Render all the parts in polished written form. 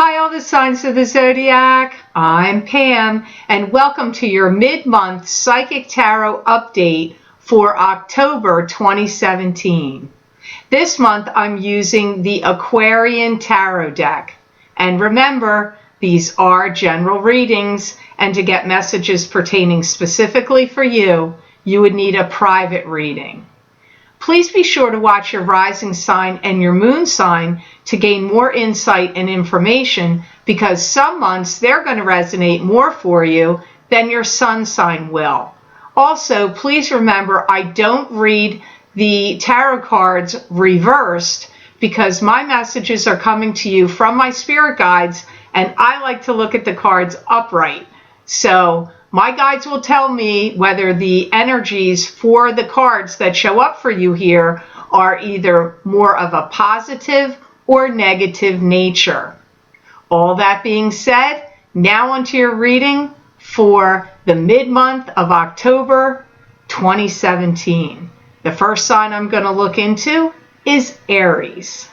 Hi, all the signs of the zodiac. I'm Pam, and welcome to your mid-month Psychic Tarot update for October 2017. This month, I'm using the Aquarian Tarot deck. And remember, these are general readings, and to get messages pertaining specifically for you, you would need a private reading. Please be sure to watch your rising sign and your moon sign to gain more insight and information, because some months they're going to resonate more for you than your sun sign will. Also, please remember, I don't read the tarot cards reversed because my messages are coming to you from my spirit guides, and I like to look at the cards upright. So my guides will tell me whether the energies for the cards that show up for you here are either more of a positive or negative nature. All that being said, now onto your reading for the mid-month of October 2017. The first sign I'm going to look into is Aries.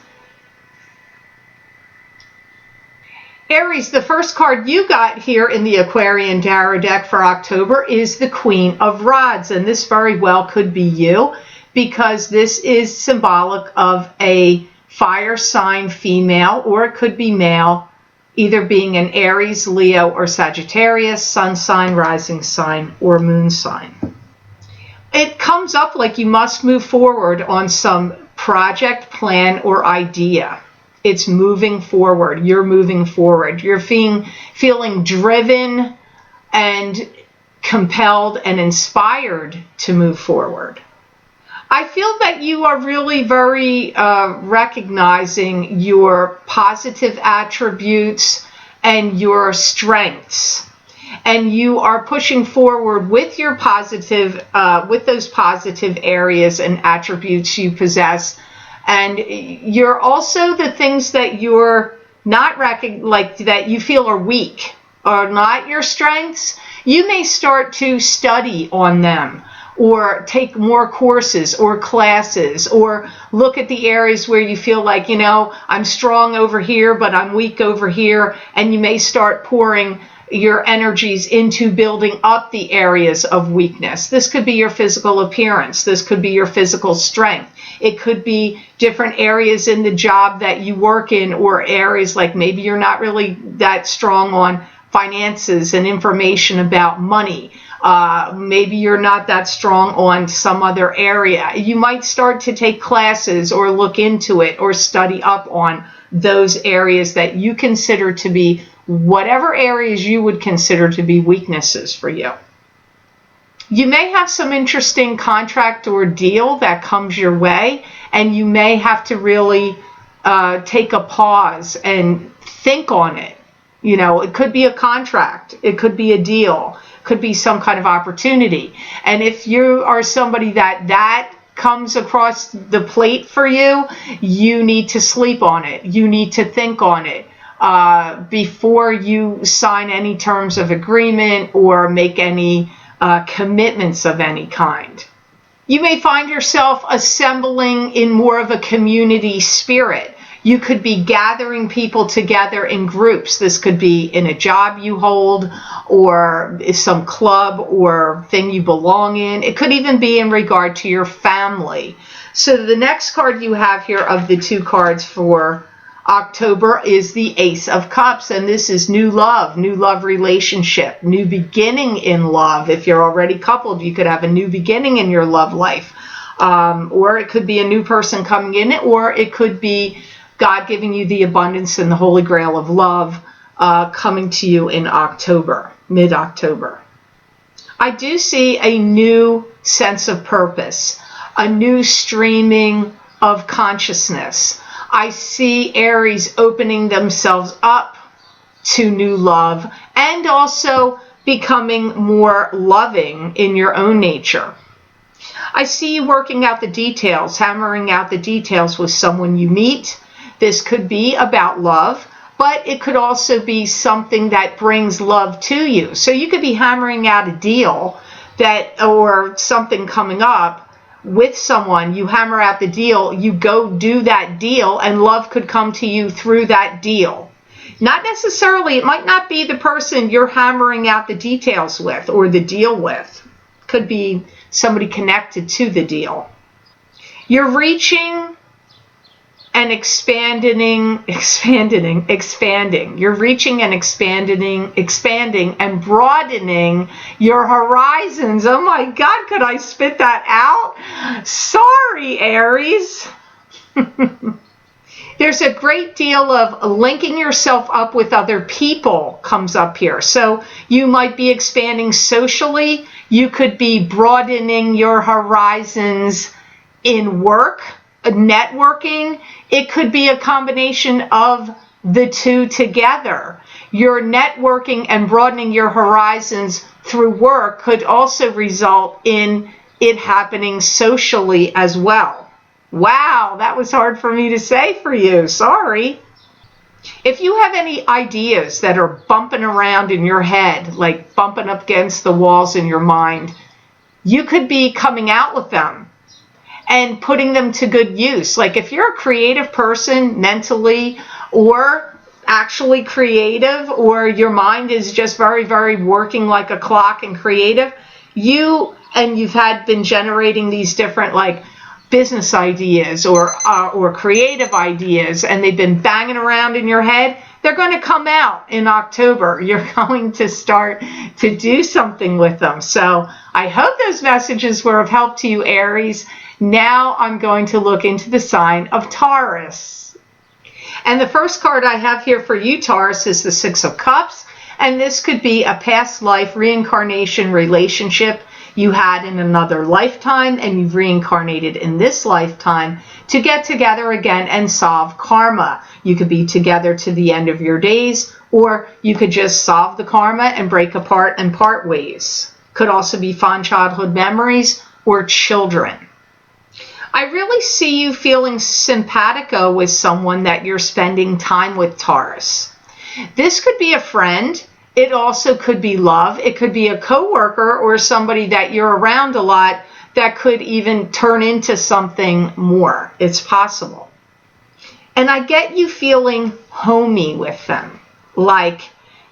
Aries, the first card you got here in the Aquarian Tarot deck for October is the Queen of Rods, and this very well could be you, because this is symbolic of a fire sign female, or it could be male, either being an Aries, Leo, or Sagittarius, sun sign, rising sign, or moon sign. It comes up like you must move forward on some project, plan, or idea. It's moving forward. You're moving forward. You're feeling driven and compelled and inspired to move forward. I feel that you are really very recognizing your positive attributes and your strengths. And you are pushing forward with your positive, with those positive areas and attributes you possess. And you're also the things that you're not that you feel are weak or not your strengths. You may start to study on them, or take more courses or classes, or look at the areas where you feel like, I'm strong over here, but I'm weak over here. And you may start pouring your energies into building up the areas of weakness. This could be your physical appearance. This could be your physical strength. It could be different areas in the job that you work in, or areas like maybe you're not really that strong on finances and information about money. Maybe you're not that strong on some other area. You might start to take classes or look into it or study up on those areas that you consider to be whatever areas you would consider to be weaknesses for you. You may have some interesting contract or deal that comes your way, and you may have to really take a pause and think on it. It could be a contract, it could be a deal, it could be some kind of opportunity. And if you are somebody that comes across the plate for you, you need to sleep on it. You need to think on it before you sign any terms of agreement or make any commitments of any kind. You may find yourself assembling in more of a community spirit. You could be gathering people together in groups. This could be in a job you hold, or some club or thing you belong in. It could even be in regard to your family. So the next card you have here of the two cards for October is the Ace of Cups, and this is new love relationship, new beginning in love. If you're already coupled, you could have a new beginning in your love life, or it could be a new person coming in, or it could be God giving you the abundance and the holy grail of love coming to you in October, mid-October. I do see a new sense of purpose, a new streaming of consciousness. I see Aries opening themselves up to new love, and also becoming more loving in your own nature. I see you working out the details, hammering out the details with someone you meet. This could be about love, but it could also be something that brings love to you. So you could be hammering out a deal or something coming up with someone, you hammer out the deal, you go do that deal, and love could come to you through that deal. Not necessarily, it might not be the person you're hammering out the details with or the deal with. Could be somebody connected to the deal. You're reaching and expanding. You're reaching and expanding and broadening your horizons. Oh my God, could I spit that out? Sorry, Aries. There's a great deal of linking yourself up with other people comes up here. So you might be expanding socially. You could be broadening your horizons in work, networking. It could be a combination of the two together. Your networking and broadening your horizons through work could also result in it happening socially as well. Wow, that was hard for me to say for you. Sorry. If you have any ideas that are bumping around in your head, like bumping up against the walls in your mind, you could be coming out with them and putting them to good use. Like if you're a creative person mentally or actually creative, or your mind is just very, very working like a clock and creative, you've been generating these different like business ideas or creative ideas, and they've been banging around in your head, they're going to come out in October. You're going to start to do something with them. So I hope those messages were of help to you, Aries. Now I'm going to look into the sign of Taurus. And the first card I have here for you, Taurus, is the Six of Cups. And this could be a past life reincarnation relationship you had in another lifetime, and you've reincarnated in this lifetime to get together again and solve karma. You could be together to the end of your days, or you could just solve the karma and break apart and part ways. Could also be fond childhood memories or children. I really see you feeling simpatico with someone that you're spending time with, Taurus. This could be a friend. It also could be love. It could be a coworker or somebody that you're around a lot that could even turn into something more. It's possible. And I get you feeling homey with them, like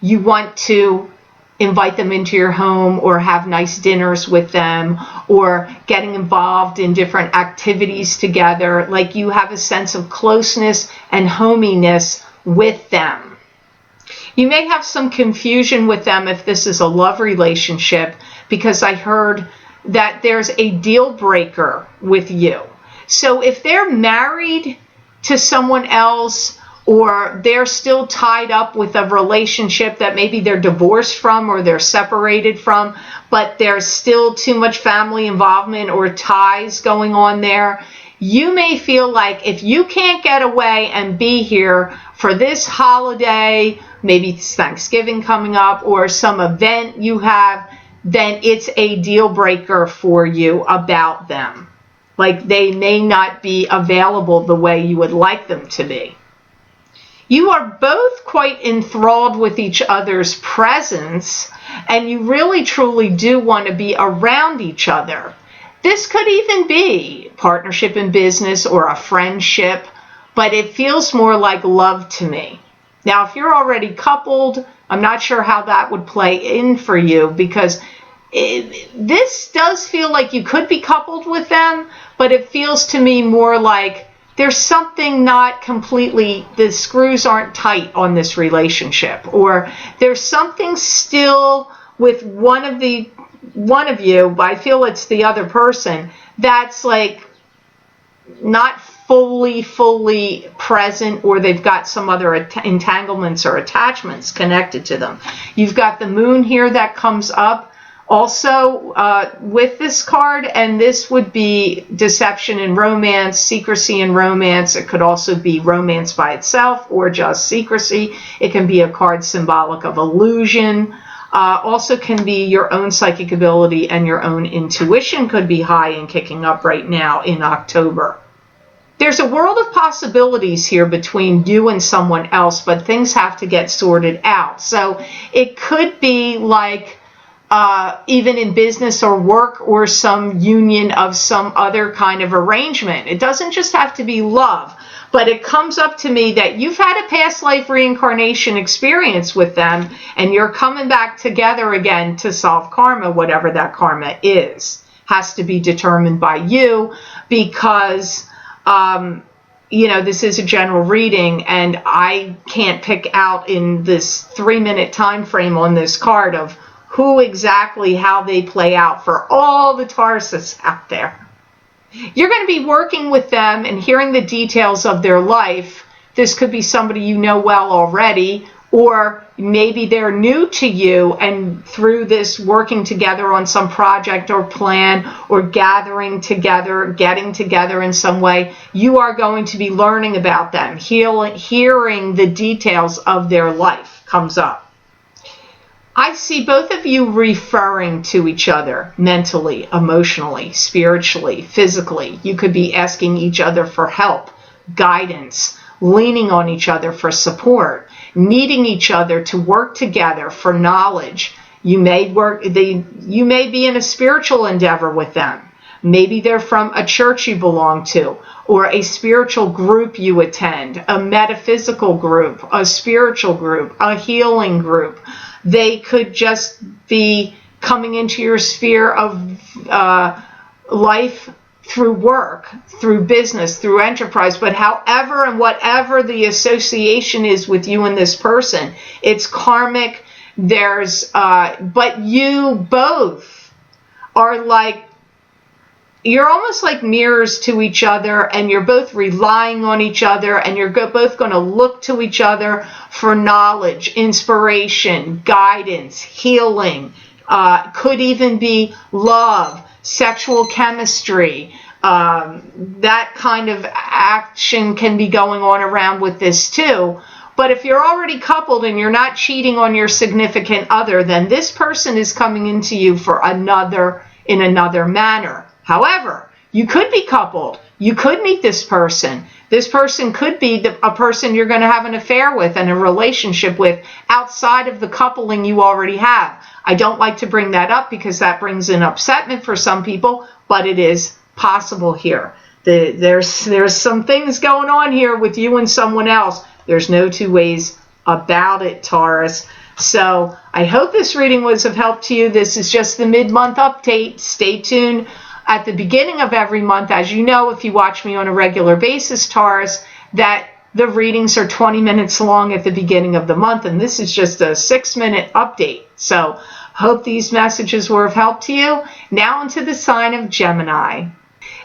you want to invite them into your home or have nice dinners with them or getting involved in different activities together, like you have a sense of closeness and hominess with them. You may have some confusion with them if this is a love relationship, because I heard that there's a deal breaker with you. So if they're married to someone else, or they're still tied up with a relationship that maybe they're divorced from or they're separated from, but there's still too much family involvement or ties going on there, you may feel like if you can't get away and be here for this holiday, maybe it's Thanksgiving coming up or some event you have, then it's a deal breaker for you about them. Like they may not be available the way you would like them to be. You are both quite enthralled with each other's presence, and you really truly do want to be around each other. This could even be partnership in business or a friendship, but it feels more like love to me. Now, if you're already coupled, I'm not sure how that would play in for you, because this does feel like you could be coupled with them, but it feels to me more like there's something not completely, the screws aren't tight on this relationship, or there's something still with one of you, but I feel it's the other person, that's like not fully present, or they've got some other entanglements or attachments connected to them. You've got the moon here that comes up also with this card, and this would be deception and romance, secrecy and romance. It could also be romance by itself or just secrecy. It can be a card symbolic of illusion. Also can be your own psychic ability, and your own intuition could be high and kicking up right now in October. There's a world of possibilities here between you and someone else, but things have to get sorted out. So it could be like even in business or work or some union of some other kind of arrangement. It doesn't just have to be love, but it comes up to me that you've had a past life reincarnation experience with them and you're coming back together again to solve karma, whatever that karma is. Has to be determined by you because, this is a general reading and I can't pick out in this 3-minute time frame on this card of who exactly, how they play out for all the Tauruses out there. You're going to be working with them and hearing the details of their life. This could be somebody you know well already, or maybe they're new to you, and through this working together on some project or plan or gathering together, getting together in some way, you are going to be learning about them. Hearing the details of their life comes up. I see both of you referring to each other mentally, emotionally, spiritually, physically. You could be asking each other for help, guidance, leaning on each other for support, needing each other to work together for knowledge. You may be in a spiritual endeavor with them. Maybe they're from a church you belong to, or a spiritual group you attend, a metaphysical group, a spiritual group, a healing group. They could just be coming into your sphere of life through work, through business, through enterprise. But however and whatever the association is with you and this person, it's karmic. But you both are you're almost like mirrors to each other, and you're both relying on each other, and you're both going to look to each other for knowledge, inspiration, guidance, healing, could even be love, sexual chemistry. That kind of action can be going on around with this too. But if you're already coupled and you're not cheating on your significant other, then this person is coming into you for in another manner. However, you could be coupled. You could meet this person. This person could be a person you're going to have an affair with and a relationship with outside of the coupling you already have. I don't like to bring that up because that brings in upsetment for some people, but it is possible here. There's some things going on here with you and someone else. There's no two ways about it, Taurus. So I hope this reading was of help to you. This is just the mid-month update. Stay tuned. At the beginning of every month, as you know, if you watch me on a regular basis, Taurus, that the readings are 20 minutes long at the beginning of the month, and this is just a 6-minute update. So, hope these messages were of help to you. Now into the sign of Gemini.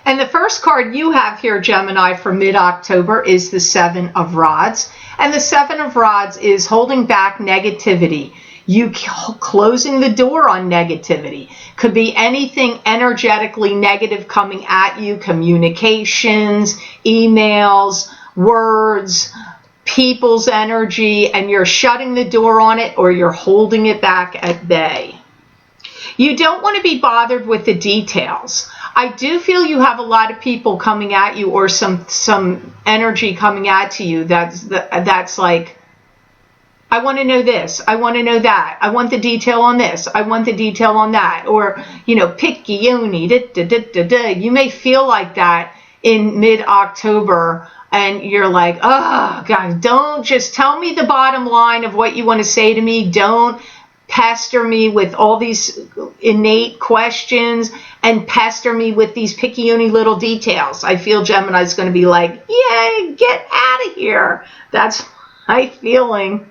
And the first card you have here, Gemini, for mid-October is the Seven of Rods. And the Seven of Rods is holding back negativity. You closing the door on negativity. Could be anything energetically negative coming at you, communications, emails, words, people's energy, and you're shutting the door on it or you're holding it back at bay. You don't want to be bothered with the details. I do feel you have a lot of people coming at you or some energy coming at you that's like, I want to know this. I want to know that. I want the detail on this. I want the detail on that. Or, piccioni. You may feel like that in mid-October and you're like, oh, God, don't just tell me the bottom line of what you want to say to me. Don't pester me with all these innate questions and pester me with these piccioni little details. I feel Gemini's going to be like, yay, get out of here. That's my feeling.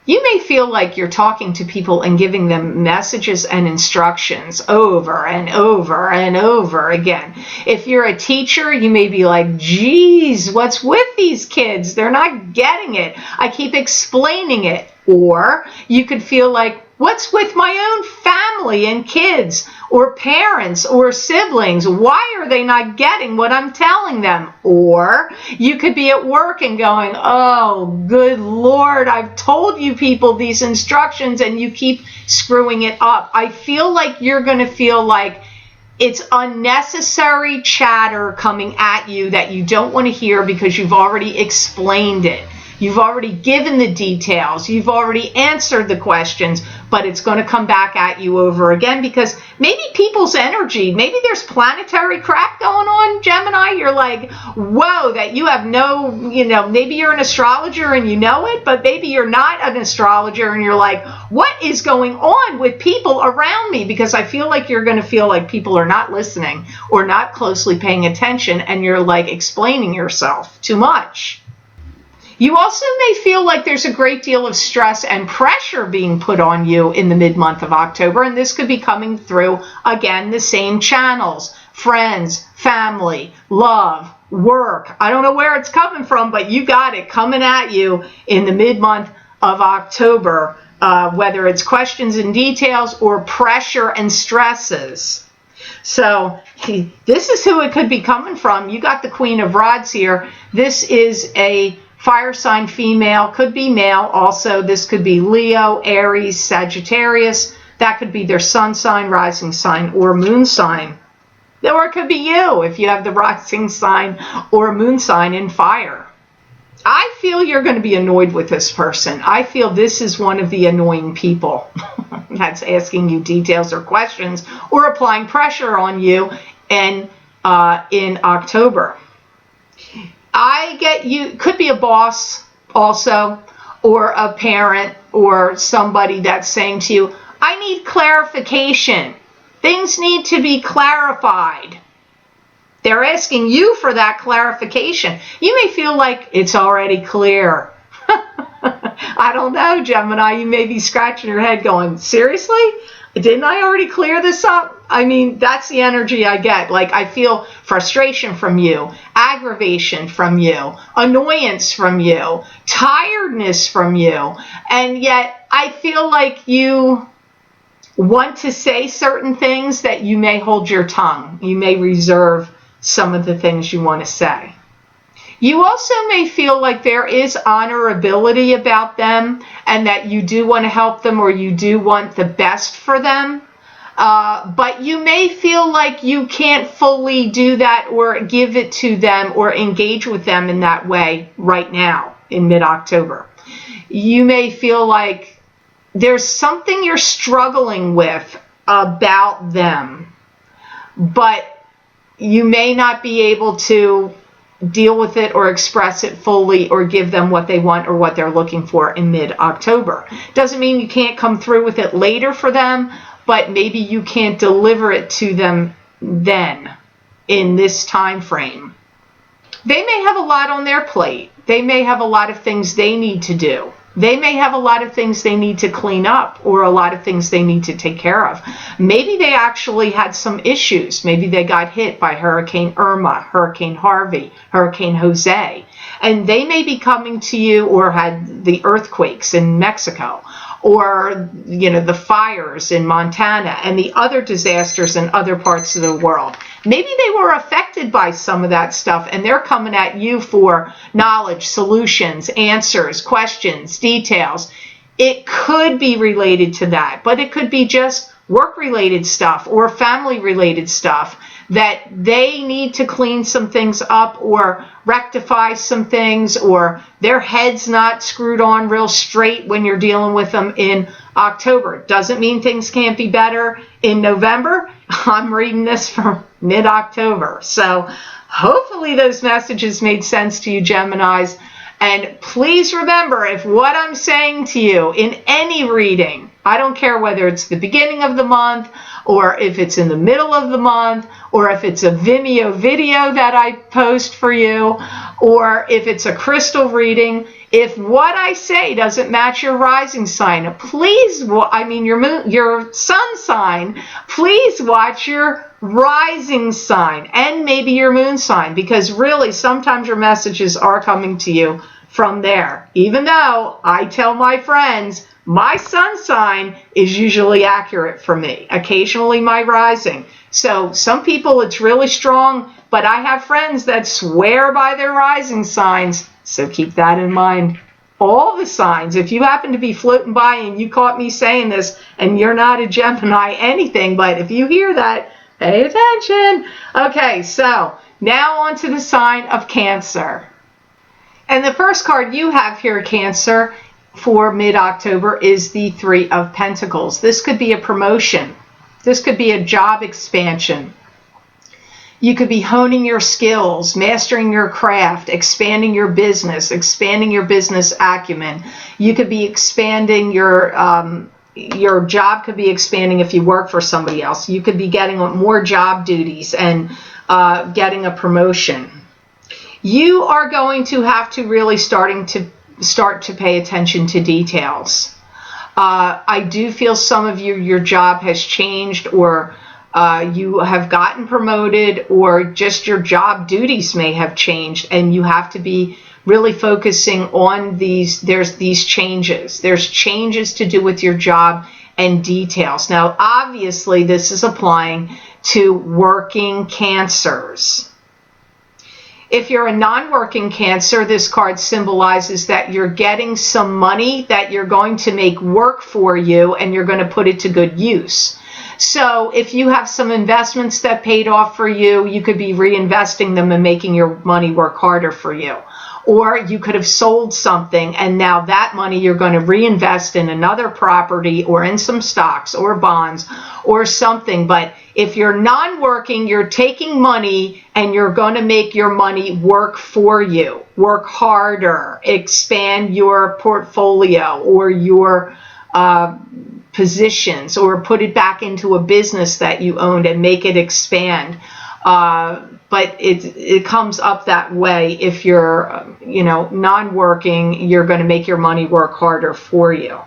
You may feel like you're talking to people and giving them messages and instructions over and over and over again. If you're a teacher, you may be like, geez, what's with these kids? They're not getting it. I keep explaining it. Or you could feel like, what's with my own family and kids or parents or siblings? Why are they not getting what I'm telling them? Or you could be at work and going, oh, good Lord, I've told you people these instructions and you keep screwing it up. I feel like you're going to feel like it's unnecessary chatter coming at you that you don't want to hear because you've already explained it. You've already given the details. You've already answered the questions, but it's going to come back at you over again because maybe people's energy, maybe there's planetary crap going on, Gemini. You're like, whoa, that you have no, maybe you're an astrologer and you know it, but maybe you're not an astrologer and you're like, what is going on with people around me? Because I feel like you're going to feel like people are not listening or not closely paying attention, and you're like explaining yourself too much. You also may feel like there's a great deal of stress and pressure being put on you in the mid-month of October, and this could be coming through, again, the same channels: friends, family, love, work. I don't know where it's coming from, but you got it coming at you in the mid-month of October, whether it's questions and details or pressure and stresses. So this is who it could be coming from. You got the Queen of Rods here. This is a fire sign female, could be male also. This could be Leo, Aries, Sagittarius. That could be their sun sign, rising sign, or moon sign. Or it could be you if you have the rising sign or moon sign in fire. I feel you're going to be annoyed with this person. I feel this is one of the annoying people that's asking you details or questions or applying pressure on you in October. I get you, could be a boss also, or a parent, or somebody that's saying to you, I need clarification. Things need to be clarified. They're asking you for that clarification. You may feel like it's already clear. I don't know, Gemini. You may be scratching your head going, seriously? Didn't I already clear this up? I mean, that's the energy I get. Like, I feel frustration from you, aggravation from you, annoyance from you, tiredness from you. And yet I feel like you want to say certain things that you may hold your tongue. You may reserve some of the things you want to say. You also may feel like there is honorability about them and that you do want to help them or you do want the best for them. But you may feel like you can't fully do that or give it to them or engage with them in that way right now in mid-October. You may feel like there's something you're struggling with about them, but you may not be able to deal with it or express it fully or give them what they want or what they're looking for in mid-October. Doesn't mean you can't come through with it later for them, but maybe you can't deliver it to them then in this time frame. They may have a lot on their plate. They may have a lot of things they need to do. They may have a lot of things they need to clean up or a lot of things they need to take care of. Maybe they actually had some issues. Maybe they got hit by Hurricane Irma, Hurricane Harvey, Hurricane Jose. And they may be coming to you or had the earthquakes in Mexico or, the fires in Montana and the other disasters in other parts of the world. Maybe they were affected by some of that stuff and they're coming at you for knowledge, solutions, answers, questions, details. It could be related to that, but it could be just work-related stuff or family-related stuff that they need to clean some things up or rectify some things, or their head's not screwed on real straight when you're dealing with them in October. Doesn't mean things can't be better in November. I'm reading this from mid-October. So hopefully those messages made sense to you, Geminis. And please remember, if what I'm saying to you in any reading, I don't care whether it's the beginning of the month or if it's in the middle of the month or if it's a Vimeo video that I post for you or if it's a crystal reading, if what I say doesn't match your rising sign, please, your sun sign, please watch your rising sign and maybe your moon sign, because really sometimes your messages are coming to you from there. Even though I tell my friends my sun sign is usually accurate for me, occasionally my rising. So some people it's really strong, but I have friends that swear by their rising signs, so keep that in mind. All the signs, if you happen to be floating by and you caught me saying this and you're not a Gemini anything, but if you hear that, pay attention. Okay, so now on to the sign of Cancer. And the first card you have here, Cancer, for mid-October is the Three of Pentacles. This could be a promotion. This could be a job expansion. You could be honing your skills, mastering your craft, expanding your business business acumen. You could be expanding your job could be expanding if you work for somebody else. You could be getting more job duties and getting a promotion. You are going to have to really start to pay attention to details. I do feel some of you, your job has changed, or you have gotten promoted, or just your job duties may have changed, and you have to be really focusing on there's these changes. There's changes to do with your job and details. Now, obviously, this is applying to working Cancers. If you're a non-working Cancer, this card symbolizes that you're getting some money that you're going to make work for you, and you're going to put it to good use. So if you have some investments that paid off for you, you could be reinvesting them and making your money work harder for you. Or you could have sold something, and now that money you're going to reinvest in another property or in some stocks or bonds or something. But if you're non-working, you're taking money and you're going to make your money work for you, work harder, expand your portfolio or your positions, or put it back into a business that you owned and make it expand. But it comes up that way. If you're, non-working, you're going to make your money work harder for you.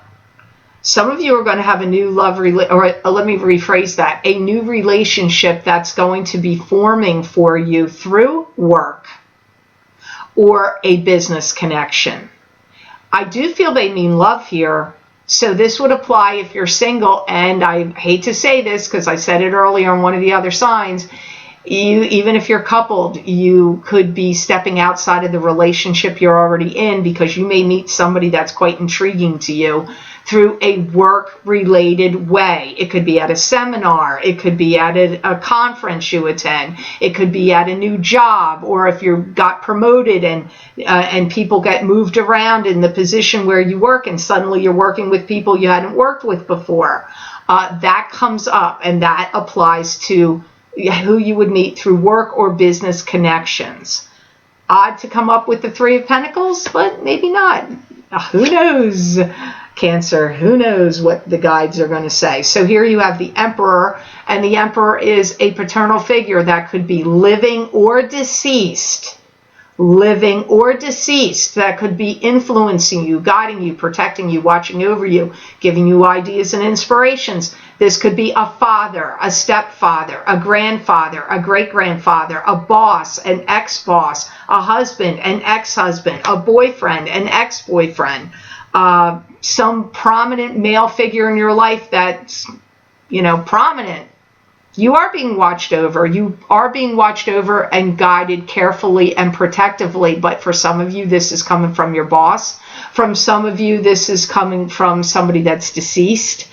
Some of you are going to have a new love, let me rephrase that, a new relationship that's going to be forming for you through work or a business connection. I do feel they mean love here. So this would apply if you're single, and I hate to say this because I said it earlier on one of the other signs, even if you're coupled, you could be stepping outside of the relationship you're already in, because you may meet somebody that's quite intriguing to you through a work-related way. It could be at a seminar, it could be at a conference you attend, it could be at a new job, or if you got promoted and people get moved around in the position where you work, and suddenly you're working with people you hadn't worked with before. That comes up, and that applies to who you would meet through work or business connections. Odd to come up with the Three of Pentacles, but maybe not. Who knows, Cancer? Who knows what the guides are going to say? So here you have the Emperor, and the Emperor is a paternal figure that could be living or deceased. Living or deceased, that could be influencing you, guiding you, protecting you, watching over you, giving you ideas and inspirations. This could be a father, a stepfather, a grandfather, a great-grandfather, a boss, an ex-boss, a husband, an ex-husband, a boyfriend, an ex-boyfriend, some prominent male figure in your life that's, prominent. You are being watched over. You are being watched over and guided carefully and protectively. But for some of you, this is coming from your boss. From some of you, this is coming from somebody that's deceased,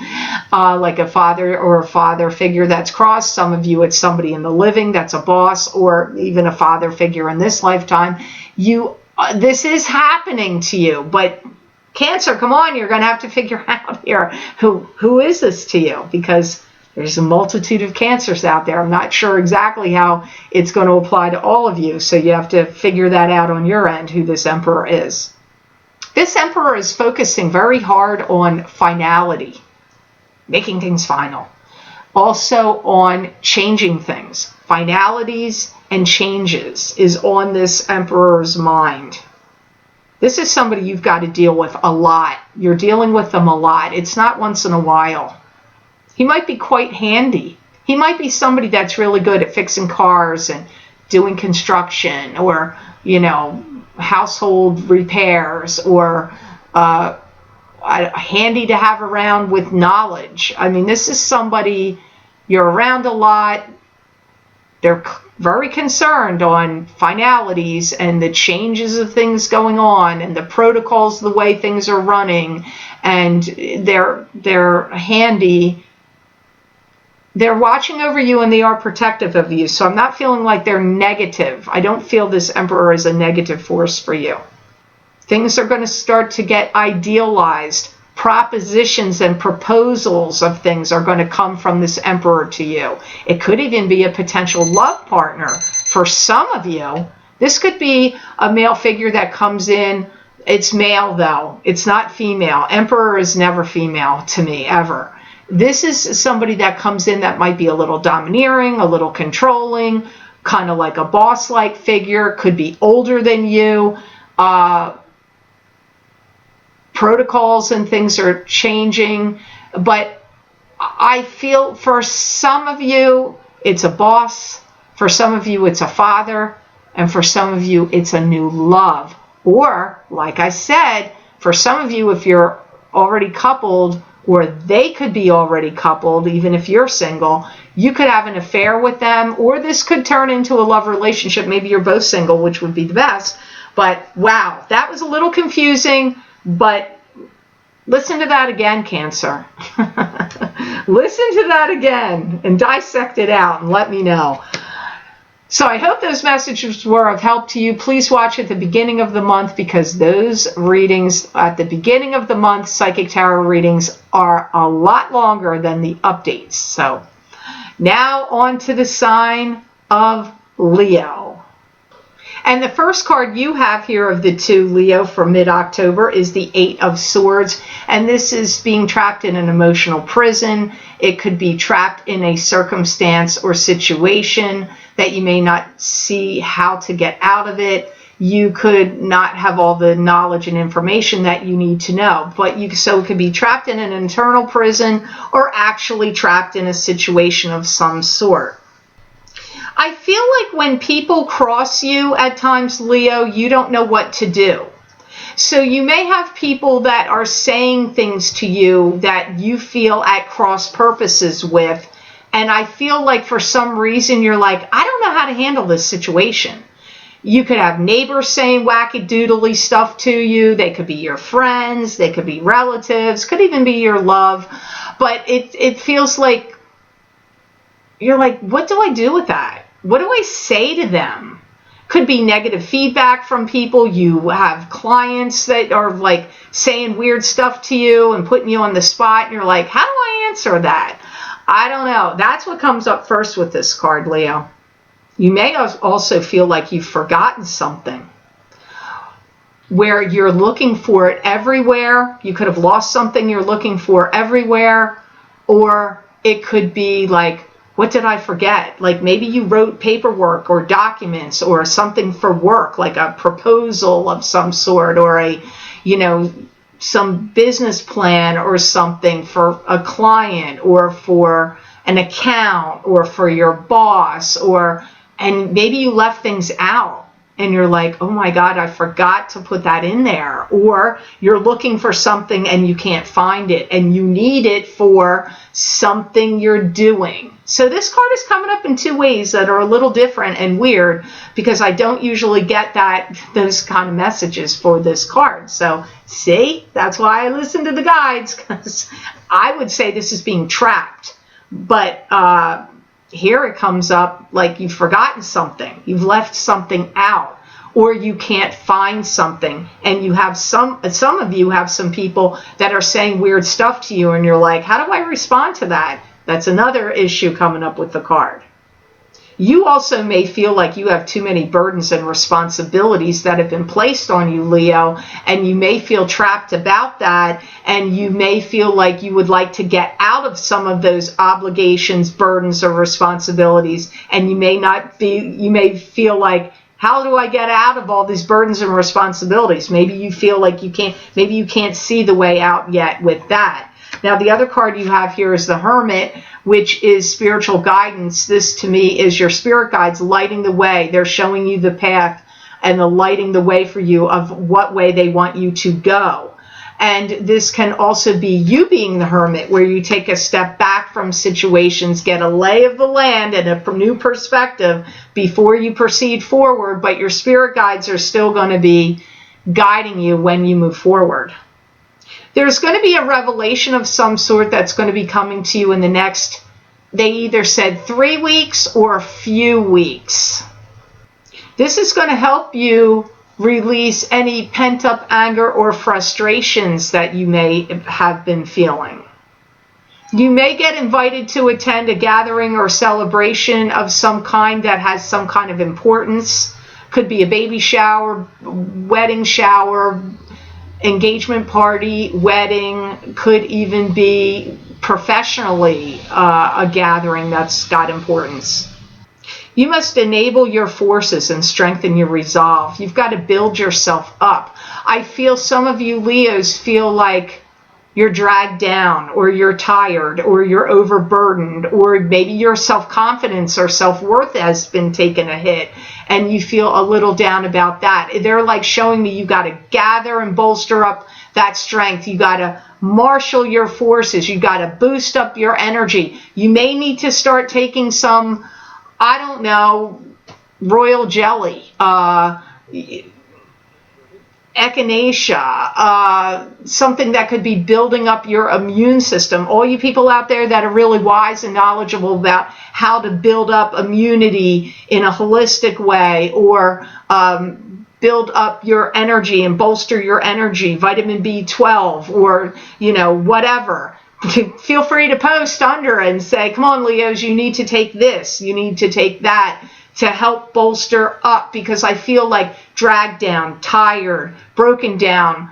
like a father or a father figure that's crossed. Some of you, it's somebody in the living that's a boss, or even a father figure in this lifetime. This is happening to you. But Cancer, come on, you're going to have to figure out here who is this to you, because there's a multitude of Cancers out there. I'm not sure exactly how it's going to apply to all of you, so you have to figure that out on your end, who this Emperor is. This Emperor is focusing very hard on finality, making things final. Also on changing things. Finalities and changes is on this Emperor's mind. This is somebody you've got to deal with a lot. You're dealing with them a lot. It's not once in a while. He might be quite handy. He might be somebody that's really good at fixing cars and doing construction, or, household repairs, or handy to have around with knowledge. I mean, this is somebody you're around a lot. They're very concerned on finalities and the changes of things going on and the protocols, the way things are running, and they're handy. They're watching over you, and they are protective of you. So I'm not feeling like they're negative. I don't feel this Emperor is a negative force for you. Things are going to start to get idealized. Propositions and proposals of things are going to come from this Emperor to you. It could even be a potential love partner for some of you. This could be a male figure that comes in. It's male though. It's not female. Emperor is never female to me, ever. This is somebody that comes in that might be a little domineering, a little controlling, kind of like a boss-like figure. Could be older than you. Protocols and things are changing, but I feel for some of you it's a boss, for some of you it's a father, and for some of you it's a new love. Or, like I said, for some of you, if you're already coupled, or they could be already coupled, even if you're single, you could have an affair with them, or this could turn into a love relationship. Maybe you're both single, which would be the best. But wow, that was a little confusing. But listen to that again, Cancer. Listen to that again and dissect it out and let me know. So I hope those messages were of help to you. Please watch at the beginning of the month, because those readings at the beginning of the month, Psychic Tarot readings, are a lot longer than the updates. So now on to the sign of Leo. And the first card you have here of the two, Leo, for mid-October is the Eight of Swords. And this is being trapped in an emotional prison. It could be trapped in a circumstance or situation that you may not see how to get out of it. You could not have all the knowledge and information that you need to know. So it could be trapped in an internal prison or actually trapped in a situation of some sort. I feel like when people cross you at times, Leo, you don't know what to do. So you may have people that are saying things to you that you feel at cross purposes with. And I feel like for some reason you're like, I don't know how to handle this situation. You could have neighbors saying wackadoodly stuff to you. They could be your friends. They could be relatives. Could even be your love. But it feels like you're like, what do I do with that? What do I say to them? Could be negative feedback from people. You have clients that are like saying weird stuff to you and putting you on the spot. And you're like, how do I answer that? I don't know. That's what comes up first with this card, Leo. You may also feel like you've forgotten something, where you're looking for it everywhere. You could have lost something you're looking for everywhere. Or it could be like, what did I forget? Like maybe you wrote paperwork or documents or something for work, like a proposal of some sort, or some business plan or something for a client or for an account or for your boss, and maybe you left things out and you're like, oh my God, I forgot to put that in there. Or you're looking for something and you can't find it and you need it for something you're doing. So this card is coming up in two ways that are a little different and weird, because I don't usually get those kind of messages for this card. So see, that's why I listen to the guides, because I would say this is being trapped. But here it comes up like you've forgotten something, you've left something out, or you can't find something, and you have some of you have some people that are saying weird stuff to you, and you're like, how do I respond to that? That's another issue coming up with the card. You also may feel like you have too many burdens and responsibilities that have been placed on you, Leo, and you may feel trapped about that, and you may feel like you would like to get out of some of those obligations, burdens, or responsibilities, and you may feel like, how do I get out of all these burdens and responsibilities? Maybe you feel like you can't see the way out yet with that. Now, the other card you have here is the Hermit, which is spiritual guidance. This, to me, is your spirit guides lighting the way. They're showing you the path and lighting the way for you of what way they want you to go. And this can also be you being the Hermit, where you take a step back from situations, get a lay of the land and a new perspective before you proceed forward, but your spirit guides are still going to be guiding you when you move forward. There's going to be a revelation of some sort that's going to be coming to you in the next, they either said 3 weeks or a few weeks. This is going to help you release any pent-up anger or frustrations that you may have been feeling. You may get invited to attend a gathering or celebration of some kind that has some kind of importance. Could be a baby shower, wedding shower, engagement party, wedding. Could even be professionally a gathering that's got importance. You must enable your forces and strengthen your resolve. You've got to build yourself up. I feel some of you Leos feel like you're dragged down, or you're tired, or you're overburdened, or maybe your self-confidence or self-worth has been taken a hit and you feel a little down about that. They're like showing me you got to gather and bolster up that strength. You got to marshal your forces. You got to boost up your energy. You may need to start taking some, I don't know, royal jelly, echinacea, something that could be building up your immune system. All you people out there that are really wise and knowledgeable about how to build up immunity in a holistic way, or build up your energy and bolster your energy, vitamin B12, or, you know, whatever. Feel free to post under and say, come on, Leos, you need to take this, you need to take that, to help bolster up, because I feel like dragged down, tired, broken down,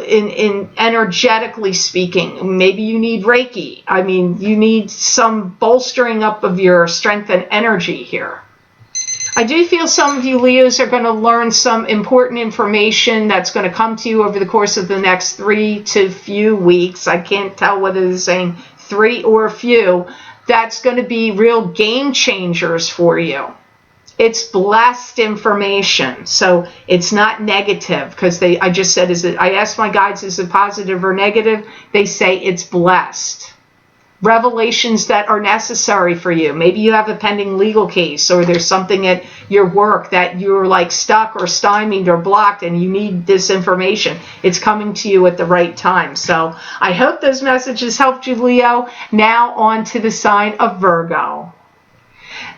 in energetically speaking. Maybe you need Reiki. I mean, you need some bolstering up of your strength and energy here. I do feel some of you Leos are going to learn some important information that's going to come to you over the course of the next 3 to few weeks. I can't tell whether they're saying 3 or few. That's going to be real game changers for you. It's blessed information, so it's not negative, because I just said, I asked my guides, is it positive or negative? They say it's blessed. Revelations that are necessary for you. Maybe you have a pending legal case, or there's something at your work that you're like stuck or stymied or blocked and you need this information. It's coming to you at the right time. So I hope those messages helped you, Leo. Now on to the sign of Virgo.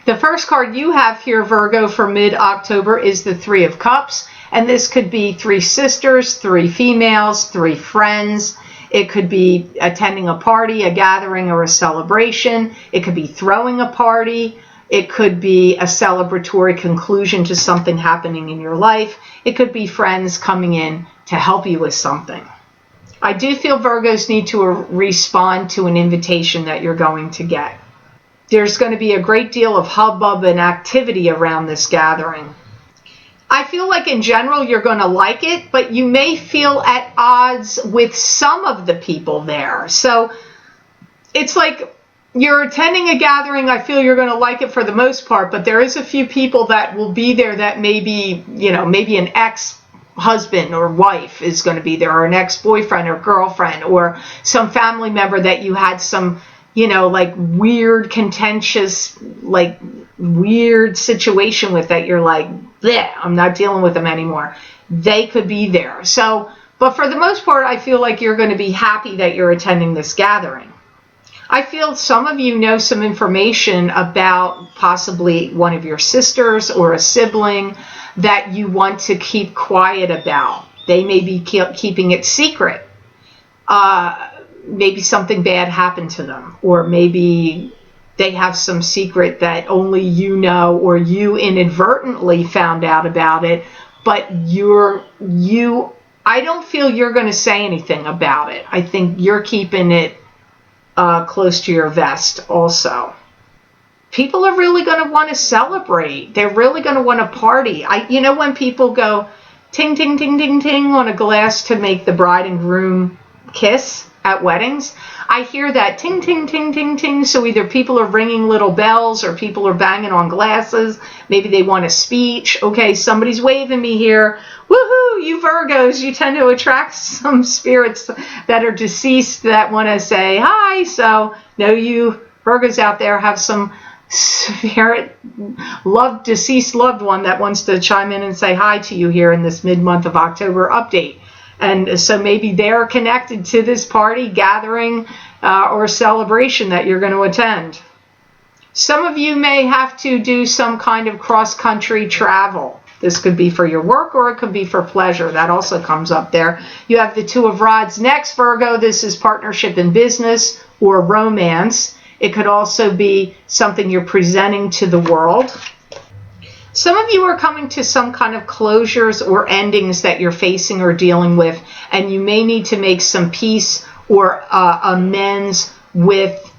The first card you have here, Virgo, for mid-October is the Three of Cups. And this could be 3 sisters, 3 females, 3 friends. It could be attending a party, a gathering, or a celebration. It could be throwing a party. It could be a celebratory conclusion to something happening in your life. It could be friends coming in to help you with something. I do feel Virgos need to respond to an invitation that you're going to get. There's going to be a great deal of hubbub and activity around this gathering. I feel like in general you're going to like it, but you may feel at odds with some of the people there. So it's like you're attending a gathering. I feel you're going to like it for the most part, but there is a few people that will be there that maybe, you know, maybe an ex-husband or wife is going to be there, or an ex-boyfriend or girlfriend, or some family member that you had some, you know, like weird, contentious, like weird situation with, that you're like, bleh, I'm not dealing with them anymore. They could be there. So, but for the most part, I feel like you're going to be happy that you're attending this gathering. I feel some of you know some information about possibly one of your sisters or a sibling that you want to keep quiet about. They may be keeping it secret. Maybe something bad happened to them, or maybe they have some secret that only you know, or you inadvertently found out about it, but I don't feel you're going to say anything about it. I think you're keeping it close to your vest also. People are really going to want to celebrate. They're really going to want to party. You know when people go ting, ting, ting, ting, ting on a glass to make the bride and groom kiss at weddings? I hear that ting, ting, ting, ting, ting. So either people are ringing little bells, or people are banging on glasses. Maybe they want a speech. Okay, somebody's waving me here. Woohoo, you Virgos, you tend to attract some spirits that are deceased that want to say hi. So know you Virgos out there have some spirit deceased loved one that wants to chime in and say hi to you here in this mid-month of October update. And so maybe they're connected to this party, gathering, or celebration that you're going to attend. Some of you may have to do some kind of cross-country travel. This could be for your work or it could be for pleasure. That also comes up there. You have the Two of Rods next, Virgo. This is partnership in business or romance. It could also be something you're presenting to the world. Some of you are coming to some kind of closures or endings that you're facing or dealing with, and you may need to make some peace or amends with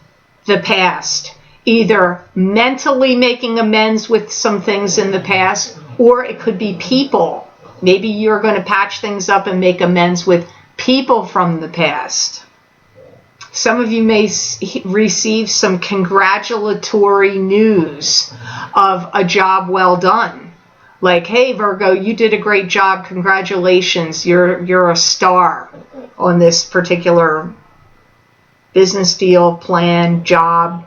the past. Either mentally making amends with some things in the past, or it could be people. Maybe you're going to patch things up and make amends with people from the past. Some of you may receive some congratulatory news of a job well done. Like, hey, Virgo, you did a great job. Congratulations. You're a star on this particular business deal, plan, job,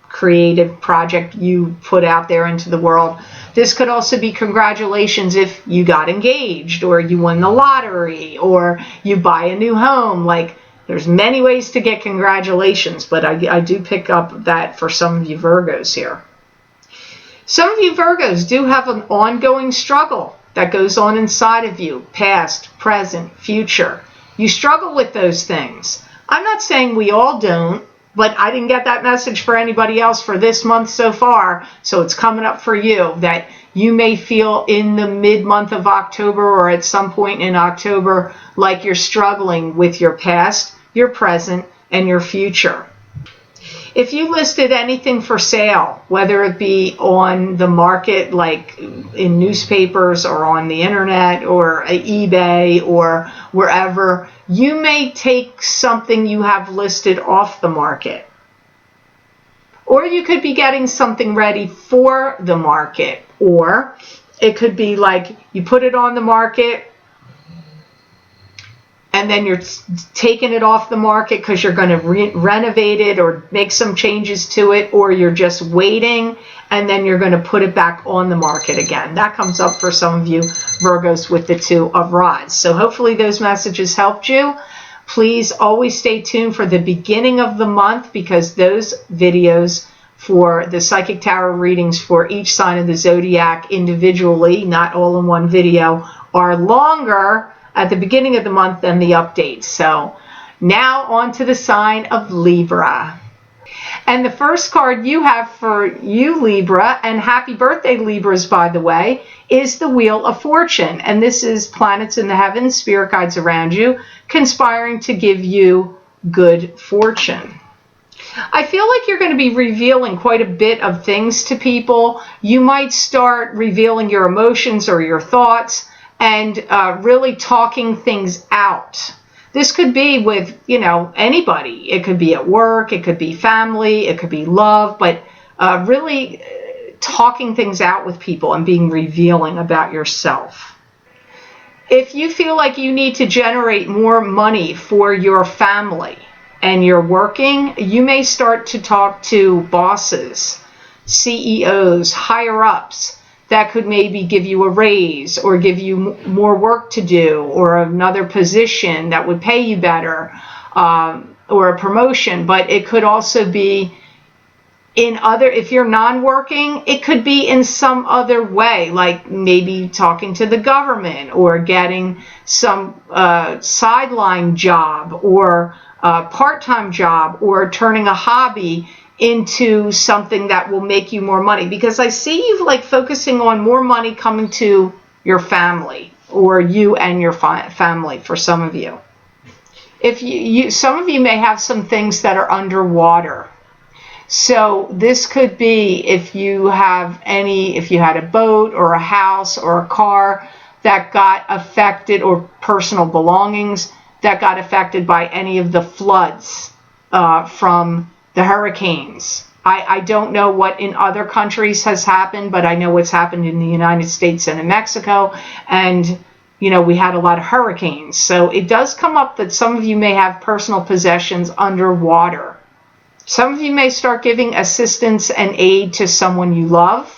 creative project you put out there into the world. This could also be congratulations if you got engaged or you won the lottery or you buy a new home. Like, there's many ways to get congratulations, but I do pick up that for some of you Virgos here. Some of you Virgos do have an ongoing struggle that goes on inside of you, past, present, future. You struggle with those things. I'm not saying we all don't, but I didn't get that message for anybody else for this month so far, so it's coming up for you that you may feel in the mid-month of October or at some point in October like you're struggling with your past, your present, and your future. If you listed anything for sale, whether it be on the market, like in newspapers or on the internet or eBay or wherever, you may take something you have listed off the market. Or you could be getting something ready for the market. Or it could be like you put it on the market and then you're taking it off the market because you're going to renovate it or make some changes to it, or you're just waiting and then you're going to put it back on the market again. That comes up for some of you Virgos with the Two of Rods. So hopefully those messages helped you. Please always stay tuned for the beginning of the month, because those videos for the Psychic Tarot readings for each sign of the zodiac individually, not all in one video, are longer at the beginning of the month than the updates. So now on to the sign of Libra. And the first card you have for you, Libra, and happy birthday, Libras, by the way, is the Wheel of Fortune. And this is planets in the heavens, spirit guides around you, conspiring to give you good fortune. I feel like you're going to be revealing quite a bit of things to people. You might start revealing your emotions or your thoughts and really talking things out. This could be with, anybody. It could be at work, it could be family, it could be love, but really talking things out with people and being revealing about yourself. If you feel like you need to generate more money for your family and you're working, you may start to talk to bosses, CEOs, higher ups, that could maybe give you a raise or give you more work to do or another position that would pay you better or a promotion. But it could also be if you're non-working, it could be in some other way, like maybe talking to the government or getting some sideline job or a part-time job or turning a hobby into something that will make you more money, because I see you like focusing on more money coming to your family or you and your family for some of you. If some of you may have some things that are underwater. So this could be if you had a boat or a house or a car that got affected, or personal belongings that got affected by any of the floods from the hurricanes. I don't know what in other countries has happened, but I know what's happened in the United States and in Mexico. And, we had a lot of hurricanes. So it does come up that some of you may have personal possessions underwater. Some of you may start giving assistance and aid to someone you love,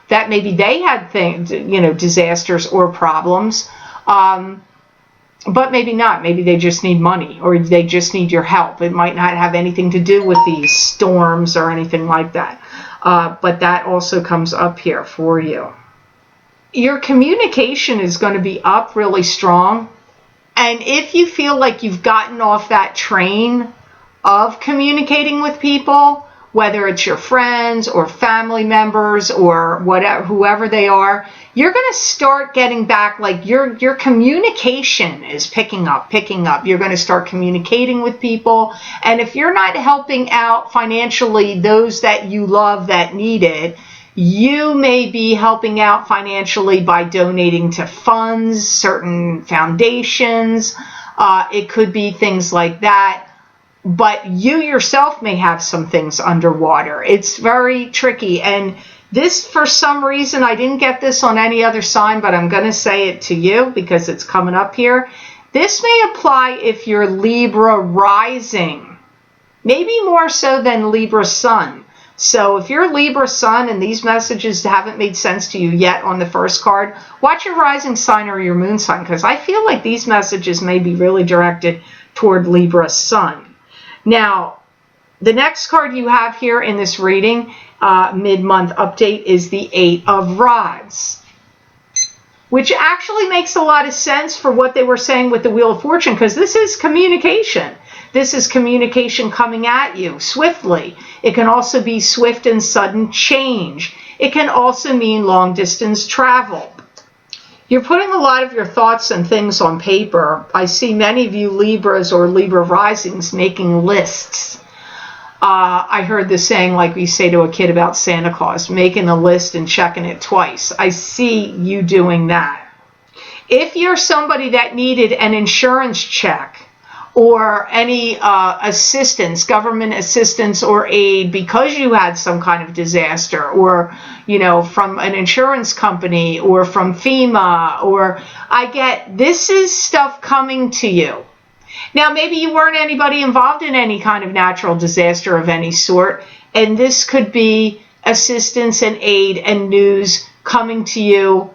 that maybe they had disasters or problems. But maybe not. Maybe they just need money or they just need your help. It might not have anything to do with these storms or anything like that. But that also comes up here for you. your communication is going to be up really strong. And if you feel like you've gotten off that train of communicating with people, whether it's your friends or family members or whatever, whoever they are, you're going to start getting back, like your communication is picking up. You're going to start communicating with people. And if you're not helping out financially those that you love that need it, you may be helping out financially by donating to funds, certain foundations. It could be things like that. But you yourself may have some things underwater. It's very tricky. And this, for some reason, I didn't get this on any other sign, but I'm going to say it to you because it's coming up here. This may apply if you're Libra rising, maybe more so than Libra sun. So if you're Libra sun and these messages haven't made sense to you yet on the first card, watch your rising sign or your moon sign, because I feel like these messages may be really directed toward Libra sun. Now, the next card you have here in this reading, mid-month update, is the Eight of Rods, which actually makes a lot of sense for what they were saying with the Wheel of Fortune, because this is communication. This is communication coming at you swiftly. It can also be swift and sudden change. It can also mean long-distance travel. You're putting a lot of your thoughts and things on paper. I see many of you Libras or Libra risings making lists. I heard the saying, like we say to a kid about Santa Claus, making a list and checking it twice. I see you doing that. If you're somebody that needed an insurance check or any assistance, government assistance or aid because you had some kind of disaster, or, you know, from an insurance company or from FEMA, or this is stuff coming to you. Now, maybe you weren't anybody involved in any kind of natural disaster of any sort, and this could be assistance and aid and news coming to you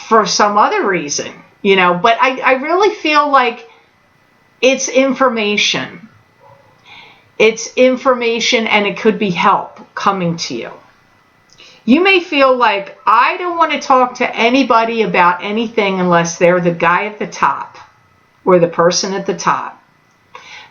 for some other reason, you know. But I really feel like it's information. It's information, and it could be help coming to you. You may feel like, I don't want to talk to anybody about anything unless they're the guy at the top or the person at the top,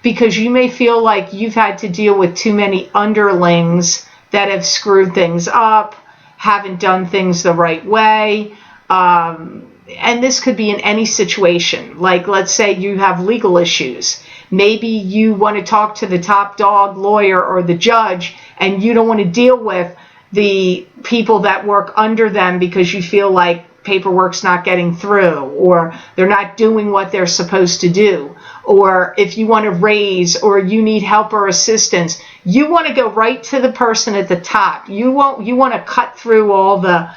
because you may feel like you've had to deal with too many underlings that have screwed things up, haven't done things the right way. And this could be in any situation. Like, let's say you have legal issues. Maybe you want to talk to the top dog lawyer or the judge, and you don't want to deal with the people that work under them because you feel like paperwork's not getting through, or they're not doing what they're supposed to do. Or if you want to raise, or you need help or assistance, you want to go right to the person at the top. You want to cut through all the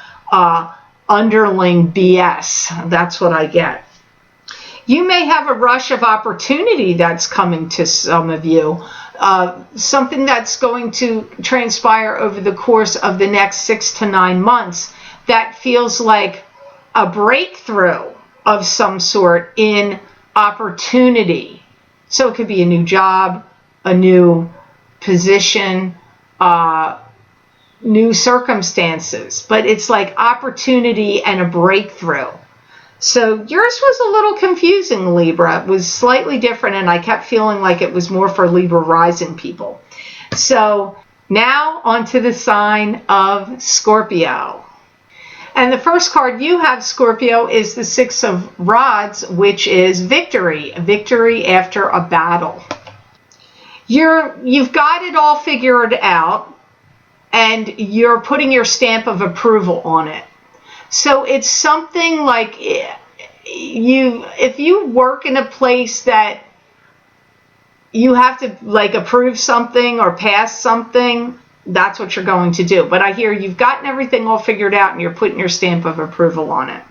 underling BS. That's what I get. You may have a rush of opportunity that's coming to some of you. Something that's going to transpire over the course of the next 6 to 9 months that feels like a breakthrough of some sort in opportunity. So it could be a new job, a new position, new circumstances, but it's like opportunity and a breakthrough. So yours was a little confusing, Libra. It was slightly different, and I kept feeling like it was more for Libra rising people. So now onto the sign of Scorpio. And the first card you have, Scorpio, is the Six of Rods, which is victory. Victory after a battle. You've got it all figured out, and you're putting your stamp of approval on it. So it's something like if you work in a place that you have to like approve something or pass something, that's what you're going to do. But I hear you've gotten everything all figured out and you're putting your stamp of approval on it.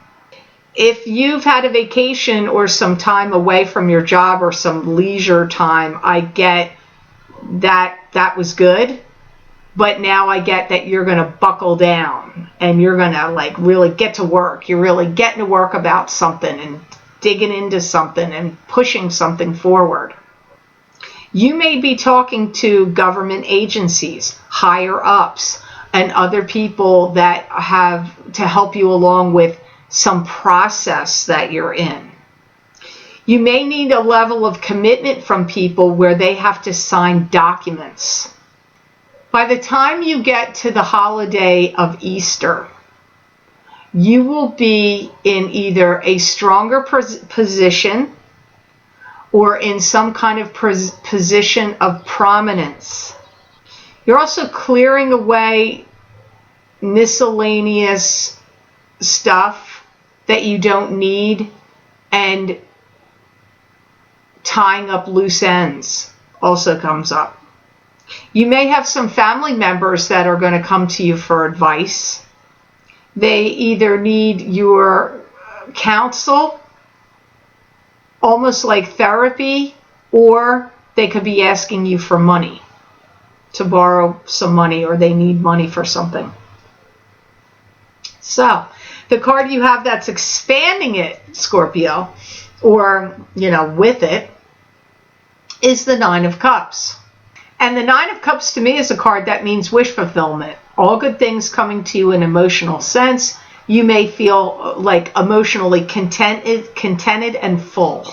If you've had a vacation or some time away from your job or some leisure time, I get that was good. But now I get that you're going to buckle down and you're going to like really get to work. You're really getting to work about something and digging into something and pushing something forward. You may be talking to government agencies, higher ups, and other people that have to help you along with some process that you're in. You may need a level of commitment from people where they have to sign documents. By the time you get to the holiday of Easter, you will be in either a stronger position or in some kind of position of prominence. You're also clearing away miscellaneous stuff that you don't need and tying up loose ends also comes up. You may have some family members that are going to come to you for advice. They either need your counsel, almost like therapy, or they could be asking you for money, to borrow some money, or they need money for something. So, the card you have that's expanding it, Scorpio, or, with it, is the Nine of Cups. And the Nine of Cups to me is a card that means wish fulfillment. All good things coming to you in emotional sense. You may feel like emotionally contented and full.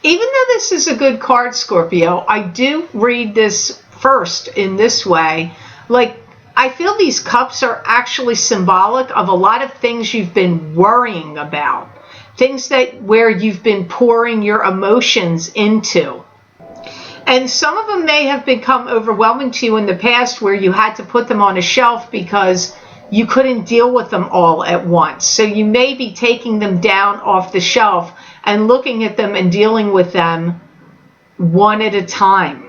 Even though this is a good card, Scorpio, I do read this first in this way. Like, I feel these cups are actually symbolic of a lot of things you've been worrying about. Things where you've been pouring your emotions into. And some of them may have become overwhelming to you in the past where you had to put them on a shelf because you couldn't deal with them all at once. So you may be taking them down off the shelf and looking at them and dealing with them one at a time.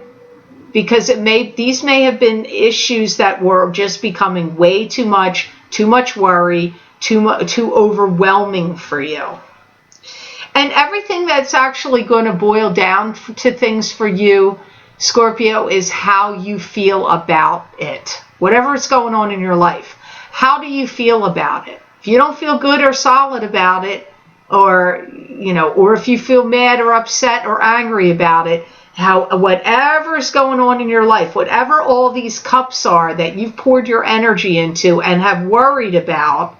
Because these may have been issues that were just becoming way too much worry, too overwhelming for you. And everything that's actually going to boil down to things for you, Scorpio, is how you feel about it. Whatever is going on in your life, how do you feel about it? If you don't feel good or solid about it, or if you feel mad or upset or angry about it, whatever is going on in your life, whatever all these cups are that you've poured your energy into and have worried about,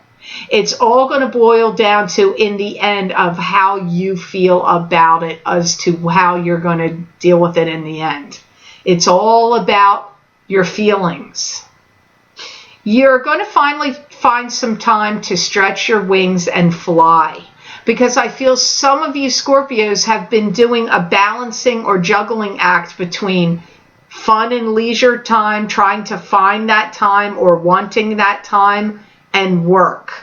it's all going to boil down to, in the end, of how you feel about it as to how you're going to deal with it in the end. It's all about your feelings. You're going to finally find some time to stretch your wings and fly. Because I feel some of you Scorpios have been doing a balancing or juggling act between fun and leisure time, trying to find that time or wanting that time, and work.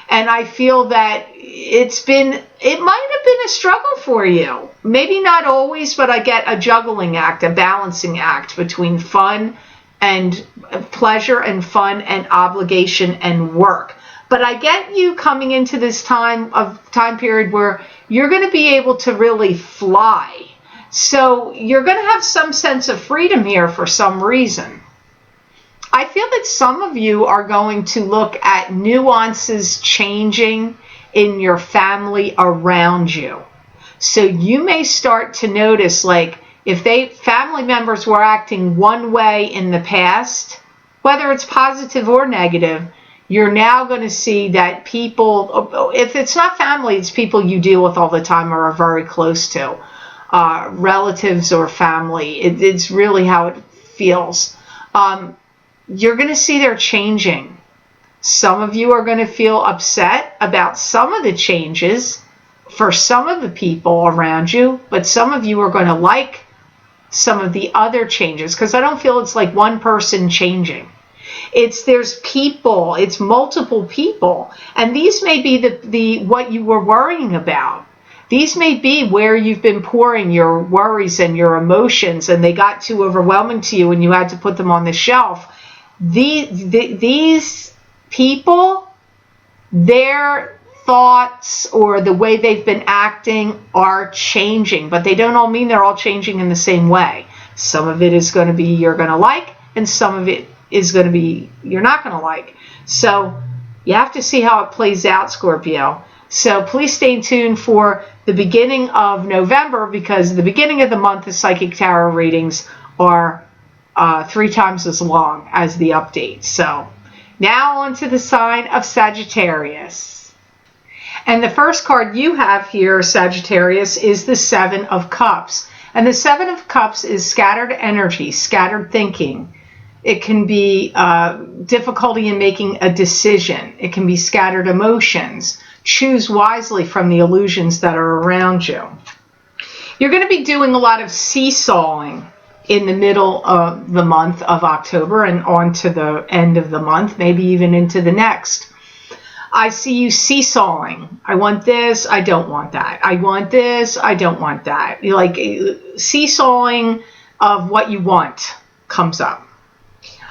And I feel that it might have been a struggle for you. Maybe not always, but I get a juggling act, a balancing act between fun and pleasure and fun and obligation and work. But I get you coming into this time period where you're going to be able to really fly. So you're going to have some sense of freedom here for some reason. I feel that some of you are going to look at nuances changing in your family around you. So you may start to notice, like, if family members were acting one way in the past, whether it's positive or negative, you're now going to see that people, if it's not family, it's people you deal with all the time or are very close to, relatives or family. It's really how it feels. You're going to see they're changing. Some of you are going to feel upset about some of the changes for some of the people around you, but some of you are going to like some of the other changes, because I don't feel it's like one person changing. There's people, it's multiple people, and these may be the what you were worrying about. These may be where you've been pouring your worries and your emotions, and they got too overwhelming to you and you had to put them on the shelf. These people, their thoughts or the way they've been acting are changing, but they don't all mean they're all changing in the same way. Some of it is going to be you're going to like, and some of it is going to be you're not going to like. So you have to see how it plays out, Scorpio. So please stay tuned for the beginning of November, because the beginning of the month, the Psychic Tarot readings are 3 times as long as the update. So Now on to the sign of Sagittarius. And the first card you have here, Sagittarius, is the Seven of Cups. And the Seven of Cups is scattered energy, scattered thinking. It can be difficulty in making a decision. It can be scattered emotions. Choose wisely from the illusions that are around you. You're going to be doing a lot of seesawing in the middle of the month of October and on to the end of the month, maybe even into the next. I see you seesawing. I want this, I don't want that. I want this, I don't want that. You're like seesawing of what you want comes up.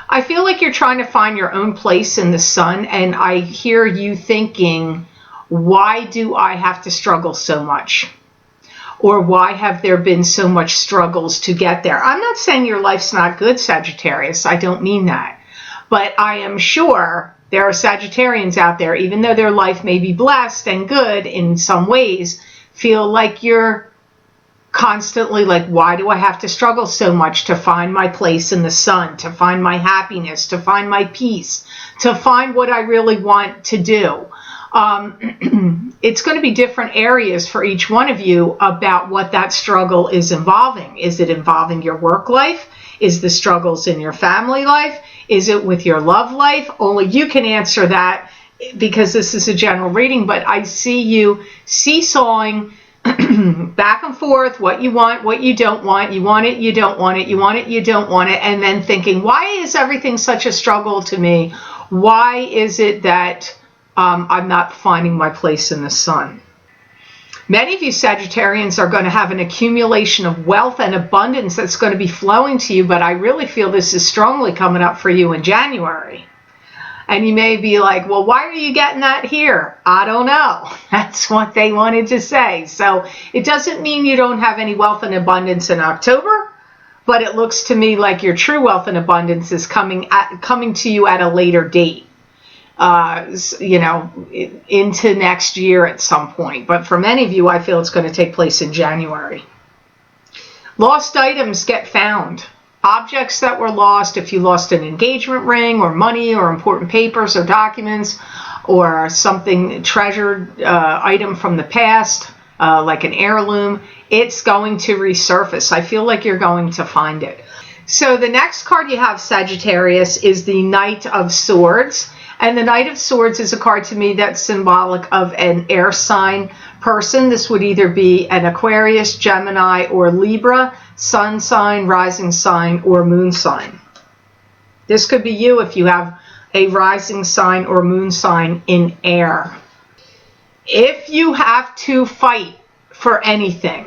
I feel like you're trying to find your own place in the sun, and I hear you thinking, why do I have to struggle so much? Or why have there been so much struggles to get there? I'm not saying your life's not good, Sagittarius. I don't mean that. But I am sure there are Sagittarians out there, even though their life may be blessed and good in some ways, feel like you're constantly like, why do I have to struggle so much to find my place in the sun, to find my happiness, to find my peace, to find what I really want to do? It's going to be different areas for each one of you about what that struggle is involving. Is it involving your work life? Is the struggles in your family life? Is it with your love life? Only you can answer that because this is a general reading, but I see you seesawing back and forth, what you want, what you don't want. You want it, you don't want it, you want it, you don't want it, and then thinking, why is everything such a struggle to me? Why is it that I'm not finding my place in the sun? Many of you Sagittarians are going to have an accumulation of wealth and abundance that's going to be flowing to you, but I really feel this is strongly coming up for you in January. And you may be like, well, why are you getting that here? I don't know. That's what they wanted to say. So it doesn't mean you don't have any wealth and abundance in October, but it looks to me like your true wealth and abundance is coming to you at a later date. Into next year at some point. But for many of you, I feel it's going to take place in January. Lost items get found. Objects that were lost, if you lost an engagement ring or money or important papers or documents or something, treasured item from the past, like an heirloom, it's going to resurface. I feel like you're going to find it. So the next card you have, Sagittarius, is the Knight of Swords. And the Knight of Swords is a card to me that's symbolic of an air sign person. This would either be an Aquarius, Gemini, or Libra, sun sign, rising sign, or moon sign. This could be you if you have a rising sign or moon sign in air. If you have to fight for anything,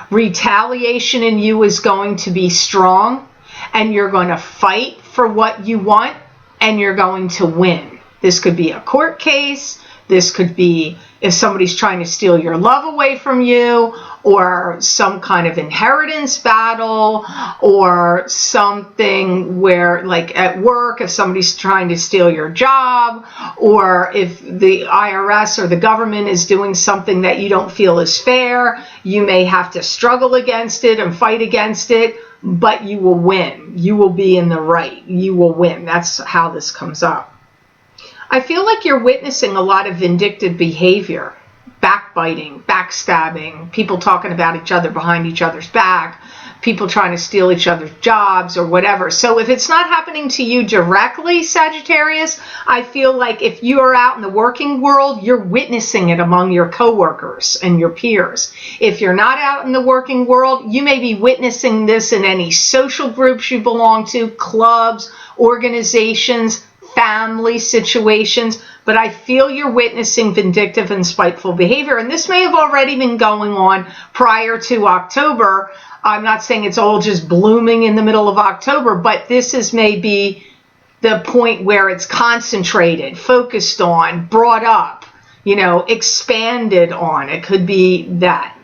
retaliation in you is going to be strong, and you're going to fight for what you want, and you're going to win. This could be a court case. This could be if somebody's trying to steal your love away from you, or some kind of inheritance battle, or something where, like at work, if somebody's trying to steal your job, or if the IRS or the government is doing something that you don't feel is fair, you may have to struggle against it and fight against it, but you will win. You will be in the right. You will win. That's how this comes up. I feel like you're witnessing a lot of vindictive behavior, backbiting, backstabbing, people talking about each other behind each other's back, people trying to steal each other's jobs or whatever. So if it's not happening to you directly, Sagittarius, I feel like if you are out in the working world, you're witnessing it among your coworkers and your peers. If you're not out in the working world, you may be witnessing this in any social groups you belong to, clubs, organizations, family situations, but I feel you're witnessing vindictive and spiteful behavior. And this may have already been going on prior to October. I'm not saying it's all just blooming in the middle of October, but this is maybe the point where it's concentrated, focused on, brought up, expanded on. It could be that.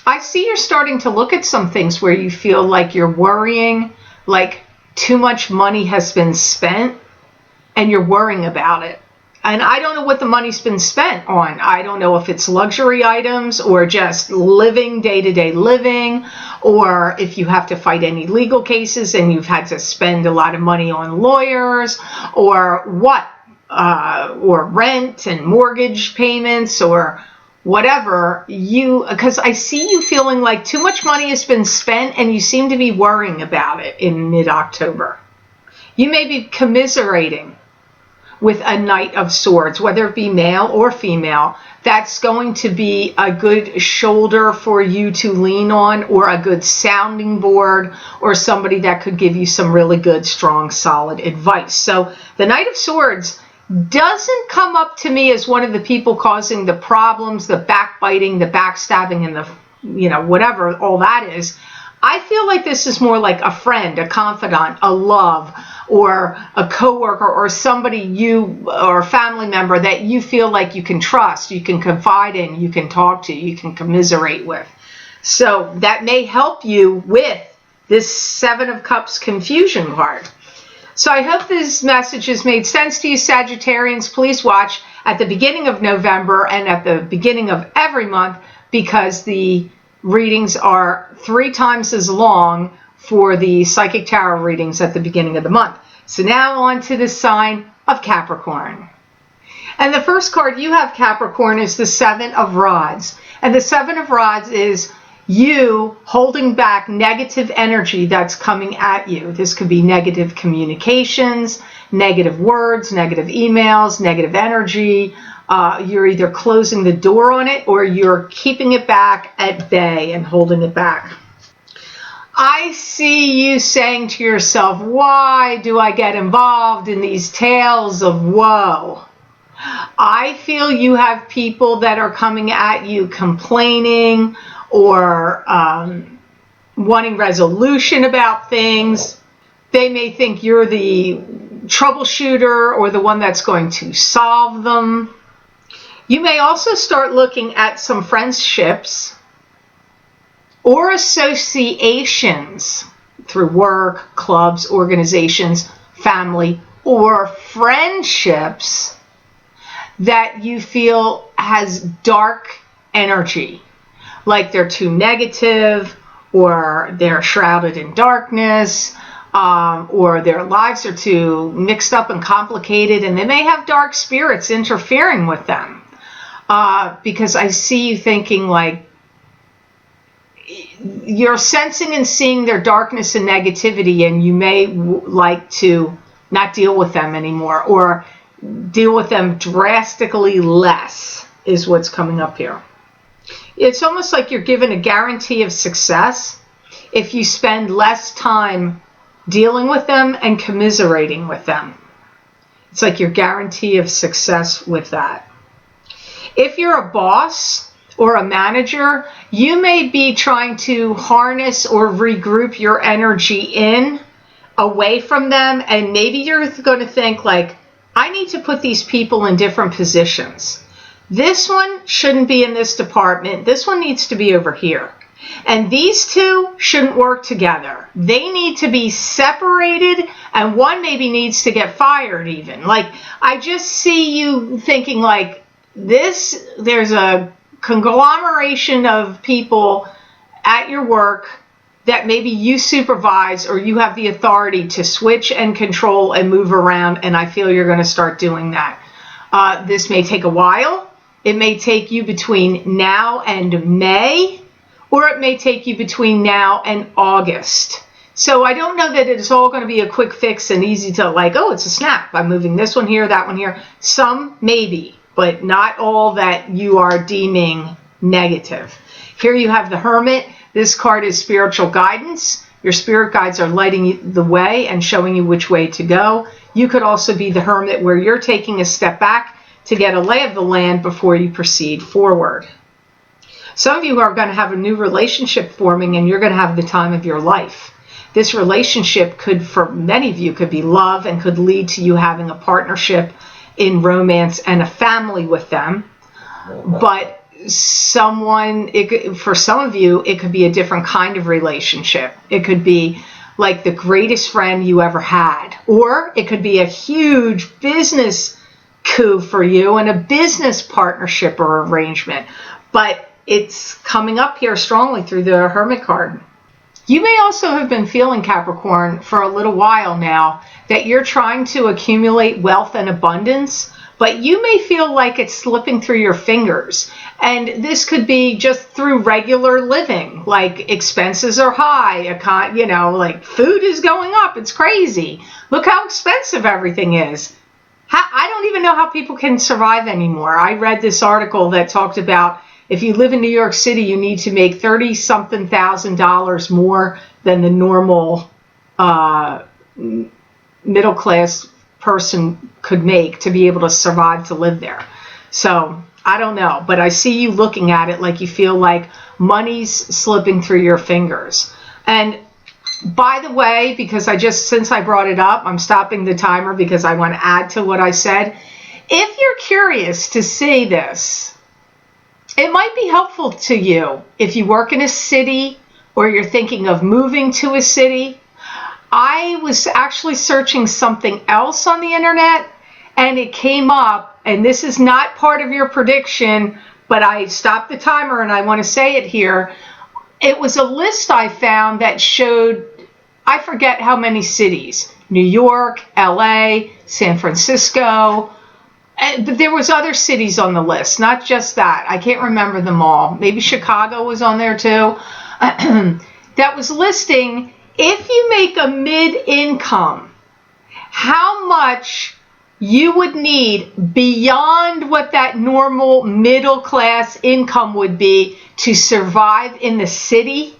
I see you're starting to look at some things where you feel like you're worrying, like too much money has been spent, and you're worrying about it. And I don't know what the money's been spent on. I don't know if it's luxury items or just living, day-to-day living, or if you have to fight any legal cases and you've had to spend a lot of money on lawyers, or what, or rent and mortgage payments, or whatever. Because I see you feeling like too much money has been spent and you seem to be worrying about it in mid-October. You may be commiserating with a Knight of Swords, whether it be male or female. That's going to be a good shoulder for you to lean on, or a good sounding board, or somebody that could give you some really good, strong, solid advice. So the Knight of Swords doesn't come up to me as one of the people causing the problems, the backbiting, the backstabbing, and the, whatever all that is. I feel like this is more like a friend, a confidant, a love, or a coworker, or somebody or a family member that you feel like you can trust, you can confide in, you can talk to, you can commiserate with. So that may help you with this Seven of Cups confusion card. So I hope this message has made sense to you, Sagittarians. Please watch at the beginning of November and at the beginning of every month, because the readings are 3 times as long for the Psychic Tarot readings at the beginning of the month. So now on to the sign of Capricorn. And the first card you have, Capricorn, is the Seven of Rods. And the Seven of Rods is you holding back negative energy that's coming at you. This could be negative communications, negative words, negative emails, negative energy. You're either closing the door on it or you're keeping it back at bay and holding it back. I see you saying to yourself, why do I get involved in these tales of woe? I feel you have people that are coming at you complaining or wanting resolution about things. They may think you're the troubleshooter or the one that's going to solve them. You may also start looking at some friendships or associations through work, clubs, organizations, family, or friendships that you feel has dark energy, like they're too negative, or they're shrouded in darkness, or their lives are too mixed up and complicated, and they may have dark spirits interfering with them. Because I see you thinking like you're sensing and seeing their darkness and negativity, and you may like to not deal with them anymore, or deal with them drastically less, is what's coming up here. It's almost like you're given a guarantee of success if you spend less time dealing with them and commiserating with them. It's like your guarantee of success with that. If you're a boss or a manager, you may be trying to harness or regroup your energy away from them, and maybe you're going to think like, I need to put these people in different positions. This one shouldn't be in this department. This one needs to be over here. And these two shouldn't work together. They need to be separated, and one maybe needs to get fired even. Like, I just see you thinking like, there's a conglomeration of people at your work that maybe you supervise or you have the authority to switch and control and move around, and I feel you're going to start doing that. This may take a while. It may take you between now and May, or it may take you between now and August. So I don't know that it's all going to be a quick fix and easy to like, oh, it's a snap. I'm moving this one here, that one here. Some maybe, but not all that you are deeming negative. Here you have the Hermit. This card is spiritual guidance. Your spirit guides are lighting you the way and showing you which way to go. You could also be the Hermit where you're taking a step back to get a lay of the land before you proceed forward. Some of you are going to have a new relationship forming, and you're going to have the time of your life. This relationship could, for many of you, could be love and could lead to you having a partnership in romance and a family with them. But for some of you, it could be a different kind of relationship. It could be like the greatest friend you ever had, or it could be a huge business coup for you and a business partnership or arrangement. But it's coming up here strongly through the Hermit card. You may also have been feeling, Capricorn, for a little while now that you're trying to accumulate wealth and abundance, but you may feel like it's slipping through your fingers. And this could be just through regular living, like expenses are high, like food is going up. It's crazy. Look how expensive everything is. I don't even know how people can survive anymore. I read this article that talked about if you live in New York City, you need to make $30-something thousand more than the normal middle class person could make to be able to survive to live there. So I don't know, but I see you looking at it like you feel like money's slipping through your fingers. And by the way, because since I brought it up, I'm stopping the timer because I want to add to what I said. If you're curious to see this, it might be helpful to you if you work in a city or you're thinking of moving to a city. I was actually searching something else on the internet and it came up, and this is not part of your prediction, but I stopped the timer and I want to say it here. It was a list I found that showed, I forget how many cities, New York, LA, San Francisco, but there was other cities on the list, not just that. I can't remember them all. Maybe Chicago was on there too. That was listing, if you make a mid-income, how much you would need beyond what that normal middle-class income would be to survive in the city.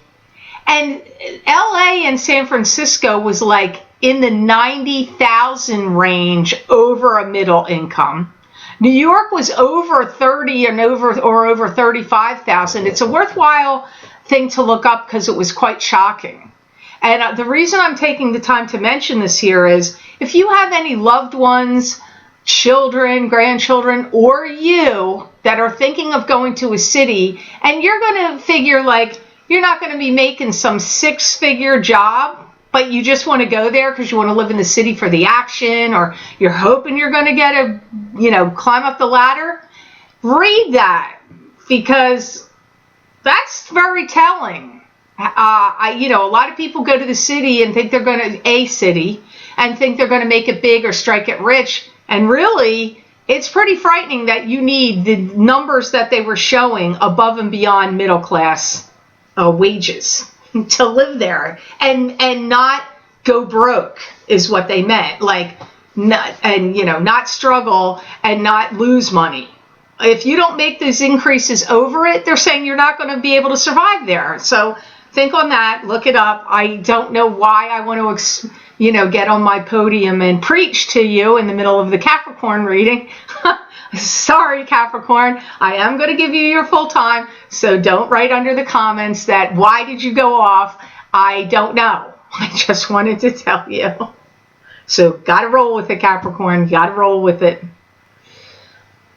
And LA and San Francisco was like in the 90,000 range over a middle income. New York was over 30 and over 35,000. It's a worthwhile thing to look up because it was quite shocking. And the reason I'm taking the time to mention this here is if you have any loved ones, children, grandchildren, or you that are thinking of going to a city and you're going to figure like you're not going to be making some six-figure job, but you just want to go there because you want to live in the city for the action, or you're hoping you're going to get climb up the ladder, read that because that's very telling. A lot of people go to the city and think they're going to think they're going to make it big or strike it rich. And really, it's pretty frightening that you need the numbers that they were showing above and beyond middle class wages to live there and not go broke is what they meant. Like, not struggle and not lose money. If you don't make those increases over it, they're saying you're not going to be able to survive there. So think on that, look it up. I don't know why I want to, get on my podium and preach to you in the middle of the Capricorn reading. Sorry, Capricorn, I am going to give you your full time, so don't write under the comments that, why did you go off? I don't know. I just wanted to tell you. So got to roll with it, Capricorn. Got to roll with it.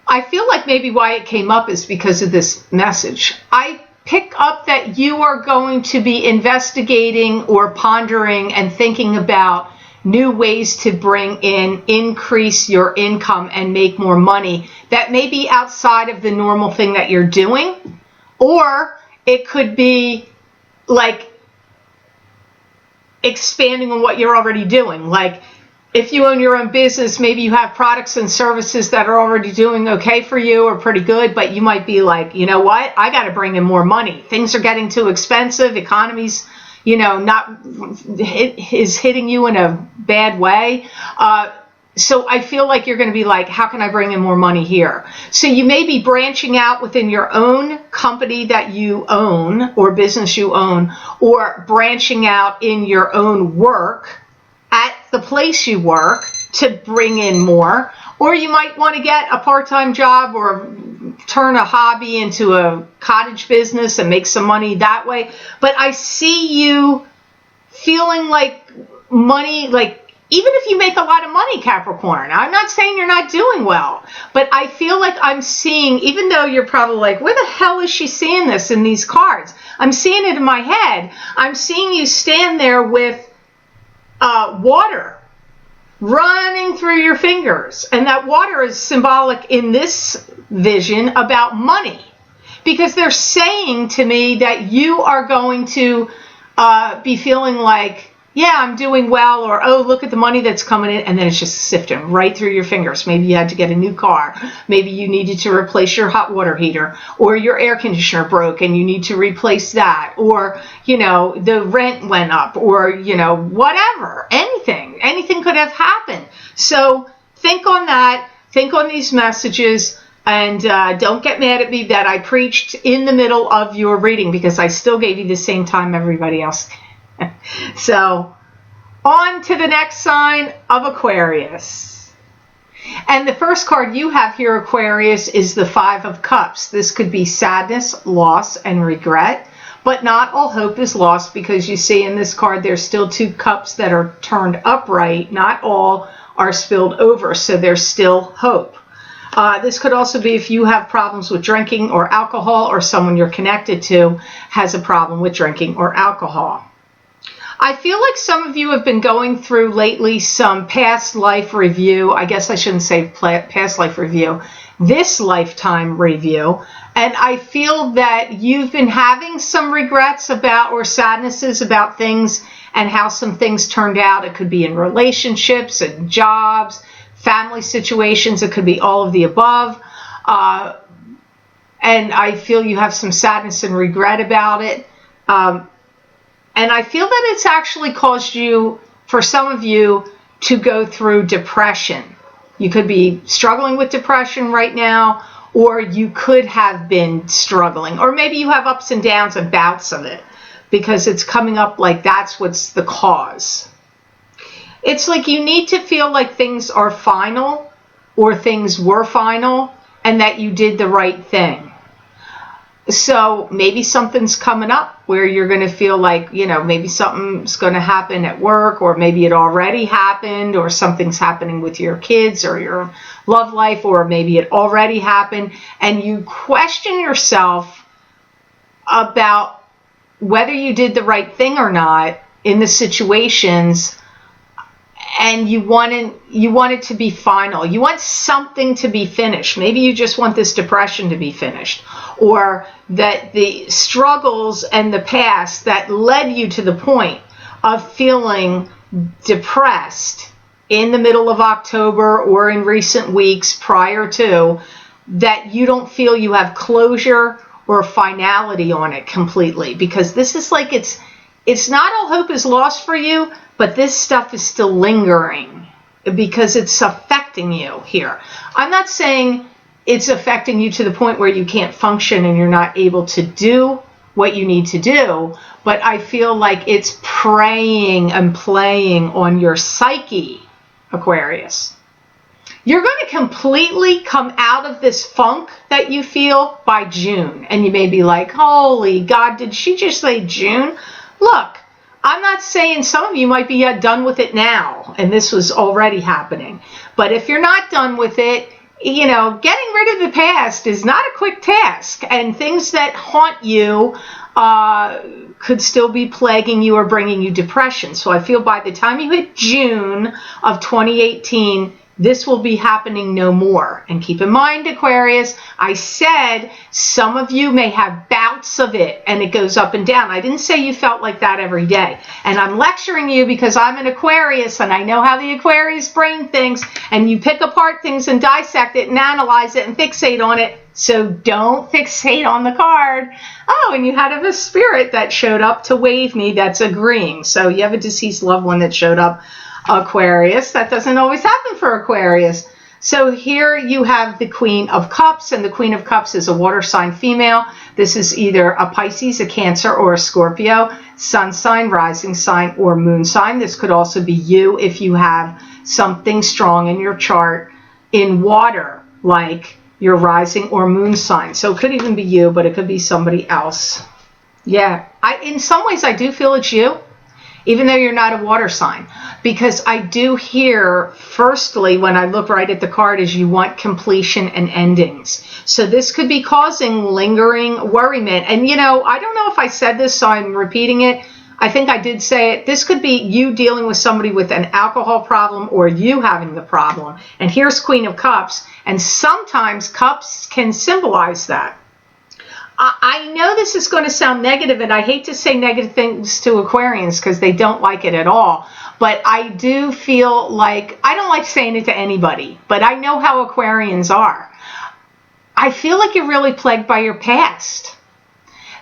I feel like maybe why it came up is because of this message. I pick up that you are going to be investigating or pondering and thinking about new ways to increase your income and make more money that may be outside of the normal thing that you're doing. Or it could be like expanding on what you're already doing. Like if you own your own business, maybe you have products and services that are already doing okay for you or pretty good, but you might be like, you know what, I got to bring in more money. Things are getting too expensive. Economy's is hitting you in a bad way. So I feel like you're going to be like, how can I bring in more money here? So you may be branching out within your own company that you own or business you own, or branching out in your own work at the place you work to bring in more. Or you might want to get a part-time job or turn a hobby into a cottage business and make some money that way. But I see you feeling like money, like even if you make a lot of money, Capricorn, I'm not saying you're not doing well, but I feel like I'm seeing, even though you're probably like, where the hell is she seeing this in these cards? I'm seeing it in my head. I'm seeing you stand there with water. running through your fingers. And that water is symbolic in this vision about money, because they're saying to me that you are going to be feeling like, yeah, I'm doing well, or, oh, look at the money that's coming in, and then it's just sifting right through your fingers. Maybe you had to get a new car. Maybe you needed to replace your hot water heater, or your air conditioner broke and you need to replace that, or, you know, the rent went up, or, you know, whatever, anything could have happened. So think on that, think on these messages, and don't get mad at me that I preached in the middle of your reading, because I still gave you the same time everybody else. So on to the next sign of Aquarius. And the first card you have here, Aquarius, is the Five of Cups. This could be sadness, loss, and regret, but not all hope is lost, because you see in this card there's still two cups that are turned upright. Not all are spilled over, so there's still hope. This could also be if you have problems with drinking or alcohol, or someone you're connected to has a problem with drinking or alcohol. I feel like some of you have been going through lately some past life review. I guess I shouldn't say past life review, this lifetime review. And I feel that you've been having some regrets about, or sadnesses about things and how some things turned out. It could be in relationships and jobs, family situations. It could be all of the above. And I feel you have some sadness and regret about it. And I feel that it's actually caused you, for some of you, to go through depression. You could be struggling with depression right now, or you could have been struggling. Or maybe you have ups and downs and bouts of it, because it's coming up like that's what's the cause. It's like you need to feel like things are final, or things were final, and that you did the right thing. So maybe something's coming up where you're going to feel like, you know, maybe something's going to happen at work, or maybe it already happened, or something's happening with your kids or your love life, or maybe it already happened, and you question yourself about whether you did the right thing or not in the situations, and you want it to be final. You want something to be finished. Maybe you just want this depression to be finished, or that the struggles and the past that led you to the point of feeling depressed in the middle of October or in recent weeks prior to, that you don't feel you have closure or finality on it completely. Because this is like, it's not all hope is lost for you, but this stuff is still lingering because it's affecting you here. I'm not saying it's affecting you to the point where you can't function and you're not able to do what you need to do, but I feel like it's preying and playing on your psyche, Aquarius. You're going to completely come out of this funk that you feel by June. And you may be like, holy God, did she just say June? Look, I'm not saying, some of you might be done with it now, and this was already happening. But if you're not done with it, you know, getting rid of the past is not a quick task. And things that haunt you could still be plaguing you or bringing you depression. So I feel by the time you hit June of 2018, this will be happening no more. And keep in mind, Aquarius, I said some of you may have bouts of it and it goes up and down. I didn't say you felt like that every day. And I'm lecturing you because I'm an Aquarius and I know how the Aquarius brain thinks, and you pick apart things and dissect it and analyze it and fixate on it. So don't fixate on the card. Oh, and you had a spirit that showed up to wave me that's agreeing. So you have a deceased loved one that showed up, Aquarius. That doesn't always happen for Aquarius. So here you have the Queen of Cups, and the Queen of Cups is a water sign female. This is either a Pisces, a Cancer, or a Scorpio, sun sign, rising sign, or moon sign. This could also be you if you have something strong in your chart in water, like your rising or moon sign. So it could even be you, but it could be somebody else. Yeah, in some ways I do feel it's you, even though you're not a water sign, because I do hear, firstly, when I look right at the card, is you want completion and endings. So this could be causing lingering worriment. And, you know, I don't know if I said this, so I'm repeating it. I think I did say it. This could be you dealing with somebody with an alcohol problem or you having the problem. And here's Queen of Cups. And sometimes cups can symbolize that. I know this is going to sound negative, and I hate to say negative things to Aquarians because they don't like it at all. But I do feel like, I don't like saying it to anybody, but I know how Aquarians are. I feel like you're really plagued by your past.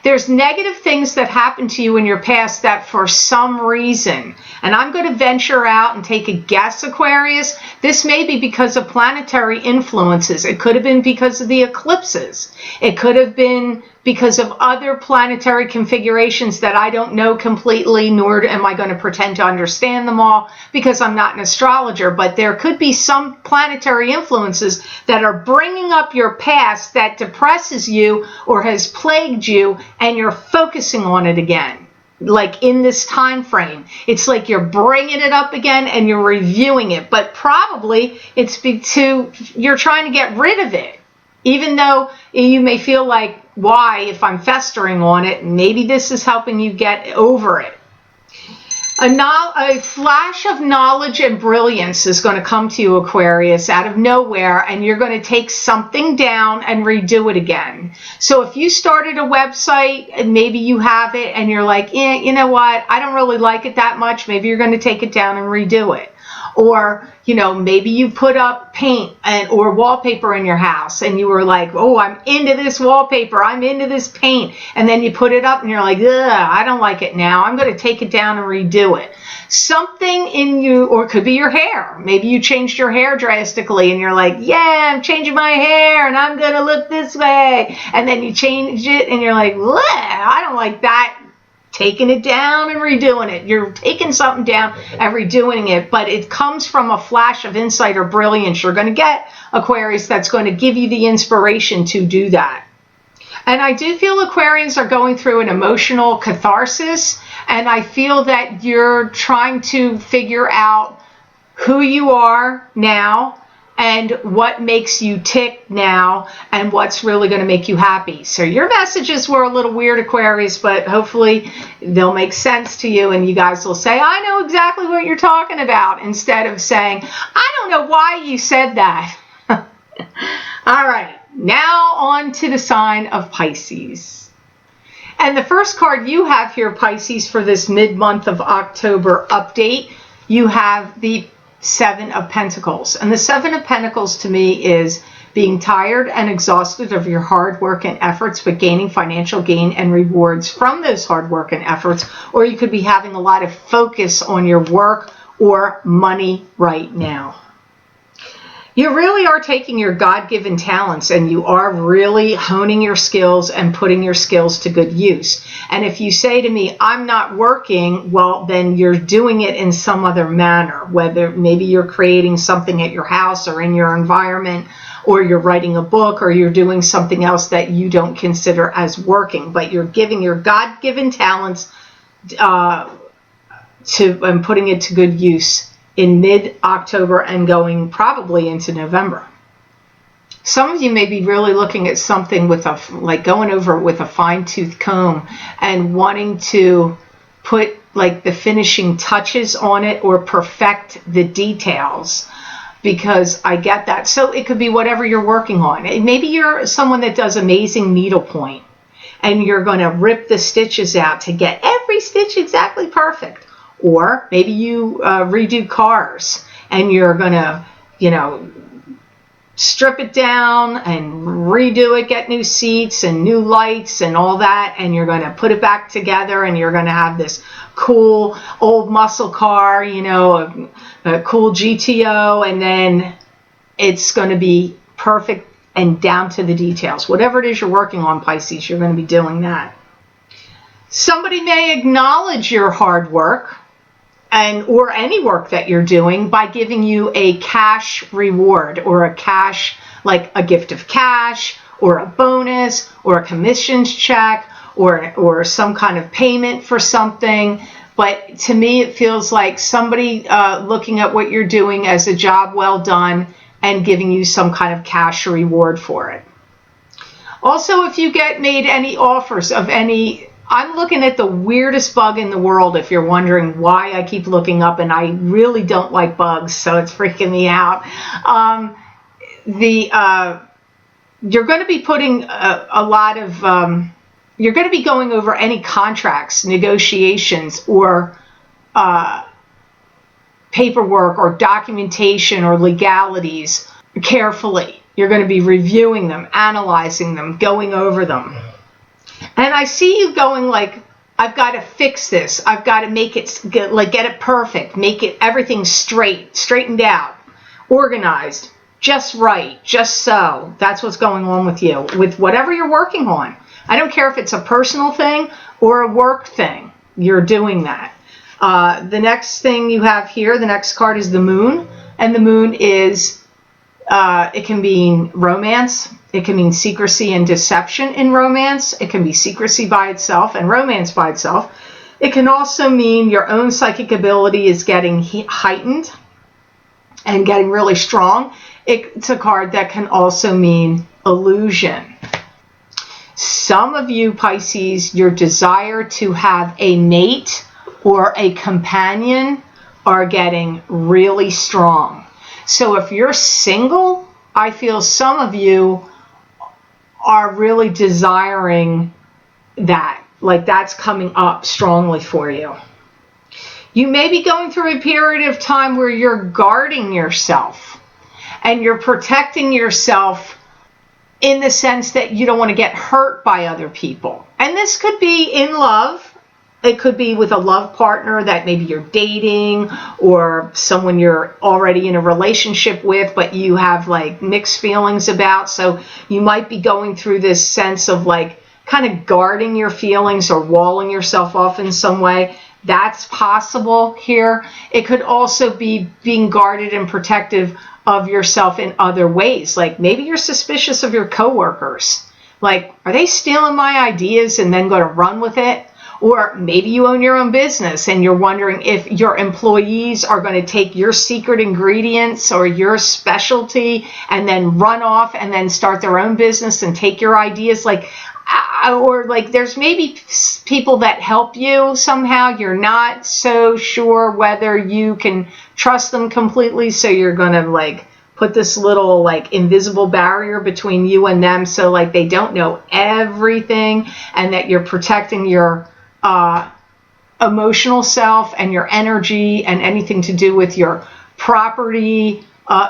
There's negative things that happened to you in your past that for some reason, and I'm going to venture out and take a guess, Aquarius, this may be because of planetary influences. It could have been because of the eclipses. It could have been because of other planetary configurations that I don't know completely, nor am I going to pretend to understand them all because I'm not an astrologer, but there could be some planetary influences that are bringing up your past that depresses you or has plagued you, and you're focusing on it again. Like in this time frame, it's like you're bringing it up again and you're reviewing it, but probably it's you're trying to get rid of it, even though you may feel like, why, if I'm festering on it? Maybe this is helping you get over it. A flash of knowledge and brilliance is going to come to you, Aquarius, out of nowhere, and you're going to take something down and redo it again. So if you started a website and maybe you have it and you're like, you know what, I don't really like it that much, maybe you're going to take it down and redo it. Or, maybe you put up paint or wallpaper in your house and you were like, oh, I'm into this wallpaper, I'm into this paint. And then you put it up and you're like, ugh, I don't like it now. I'm going to take it down and redo it. Something in you, or it could be your hair. Maybe you changed your hair drastically and you're like, yeah, I'm changing my hair and I'm going to look this way. And then you change it and you're like, I don't like that. Taking it down and redoing it. You're taking something down and redoing it, but it comes from a flash of insight or brilliance you're going to get, Aquarius, that's going to give you the inspiration to do that. And I do feel Aquarians are going through an emotional catharsis, and I feel that you're trying to figure out who you are now and what makes you tick now and what's really going to make you happy. So your messages were a little weird, Aquarius, but hopefully they'll make sense to you and you guys will say, I know exactly what you're talking about, instead of saying, I don't know why you said that. All right, now on to the sign of Pisces. And the first card you have here, Pisces, for this mid-month of October update, you have the Seven of Pentacles. And the Seven of Pentacles to me is being tired and exhausted of your hard work and efforts, but gaining financial gain and rewards from those hard work and efforts. Or you could be having a lot of focus on your work or money right now. You really are taking your God-given talents and you are really honing your skills and putting your skills to good use. And if you say to me, I'm not working, well, then you're doing it in some other manner, whether maybe you're creating something at your house or in your environment, or you're writing a book, or you're doing something else that you don't consider as working, but you're giving your God-given talents and putting it to good use in mid-October and going probably into November. Some of you may be really looking at something with going over it with a fine-tooth comb and wanting to put like the finishing touches on it or perfect the details, because I get that. So it could be whatever you're working on. Maybe you're someone that does amazing needlepoint and you're going to rip the stitches out to get every stitch exactly perfect. Or maybe you redo cars and you're going to, strip it down and redo it, get new seats and new lights and all that, and you're going to put it back together and you're going to have this cool old muscle car, a cool GTO, and then it's going to be perfect and down to the details. Whatever it is you're working on, Pisces, you're going to be doing that. Somebody may acknowledge your hard work or any work that you're doing by giving you a cash reward, or a cash, like a gift of cash, or a bonus, or a commissions check, or some kind of payment for something. But to me, it feels like somebody looking at what you're doing as a job well done and giving you some kind of cash reward for it. Also, if you get made any offers of any I'm looking at the weirdest bug in the world, if you're wondering why I keep looking up, and I really don't like bugs, so it's freaking me out. You're going to be putting a lot of, you're going to be going over any contracts, negotiations, or paperwork or documentation or legalities carefully. You're going to be reviewing them, analyzing them, going over them. And I see you going like, I've got to fix this. I've got to make it, get it perfect, make it everything straightened out, organized, just right, just so. That's what's going on with you, with whatever you're working on. I don't care if it's a personal thing or a work thing. You're doing that. The next thing you have here, the next card is the moon. And the moon is, it can mean romance. It can mean secrecy and deception in romance. It can be secrecy by itself and romance by itself. It can also mean your own psychic ability is getting heightened and getting really strong. It's a card that can also mean illusion. Some of you, Pisces, your desire to have a mate or a companion are getting really strong. So if you're single, I feel some of you are really desiring that. Like that's coming up strongly for you. You may be going through a period of time where you're guarding yourself and you're protecting yourself in the sense that you don't want to get hurt by other people. And this could be in love. It could be with a love partner that maybe you're dating or someone you're already in a relationship with, but you have like mixed feelings about. So you might be going through this sense of like kind of guarding your feelings or walling yourself off in some way. That's possible here. It could also be being guarded and protective of yourself in other ways. Like maybe you're suspicious of your coworkers. Like, are they stealing my ideas and then going to run with it? Or maybe you own your own business and you're wondering if your employees are going to take your secret ingredients or your specialty and then run off and then start their own business and take your ideas. Like, or like there's maybe people that help you somehow. You're not so sure whether you can trust them completely. So you're going to like put this little like invisible barrier between you and them. So like they don't know everything and that you're protecting your emotional self and your energy and anything to do with your property,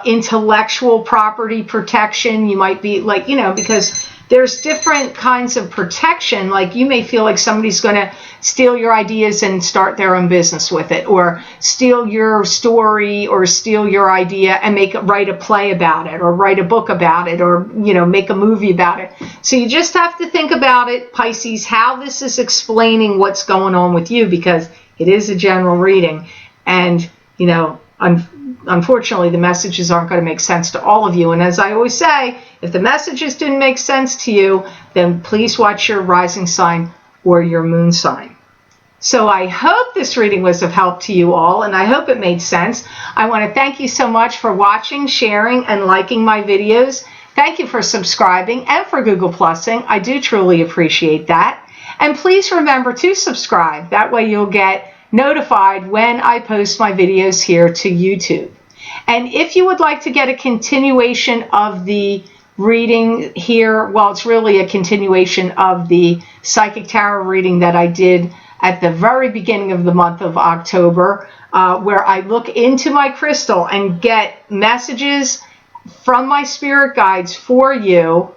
intellectual property protection. You might be like, you know, because there's different kinds of protection. Like you may feel like somebody's going to steal your ideas and start their own business with it, or steal your story or steal your idea and write a play about it or write a book about it or, you know, make a movie about it. So you just have to think about it, Pisces, how this is explaining what's going on with you, because it is a general reading. And, you know, unfortunately, the messages aren't going to make sense to all of you. And as I always say, if the messages didn't make sense to you, then please watch your rising sign or your moon sign. So I hope this reading was of help to you all, and I hope it made sense. I want to thank you so much for watching, sharing, and liking my videos. Thank you for subscribing and for Google Plusing. I do truly appreciate that. And please remember to subscribe. That way you'll get notified when I post my videos here to YouTube. And if you would like to get a continuation of the reading here, well, it's really a continuation of the Psychic Tarot reading that I did at the very beginning of the month of October, where I look into my crystal and get messages from my spirit guides for you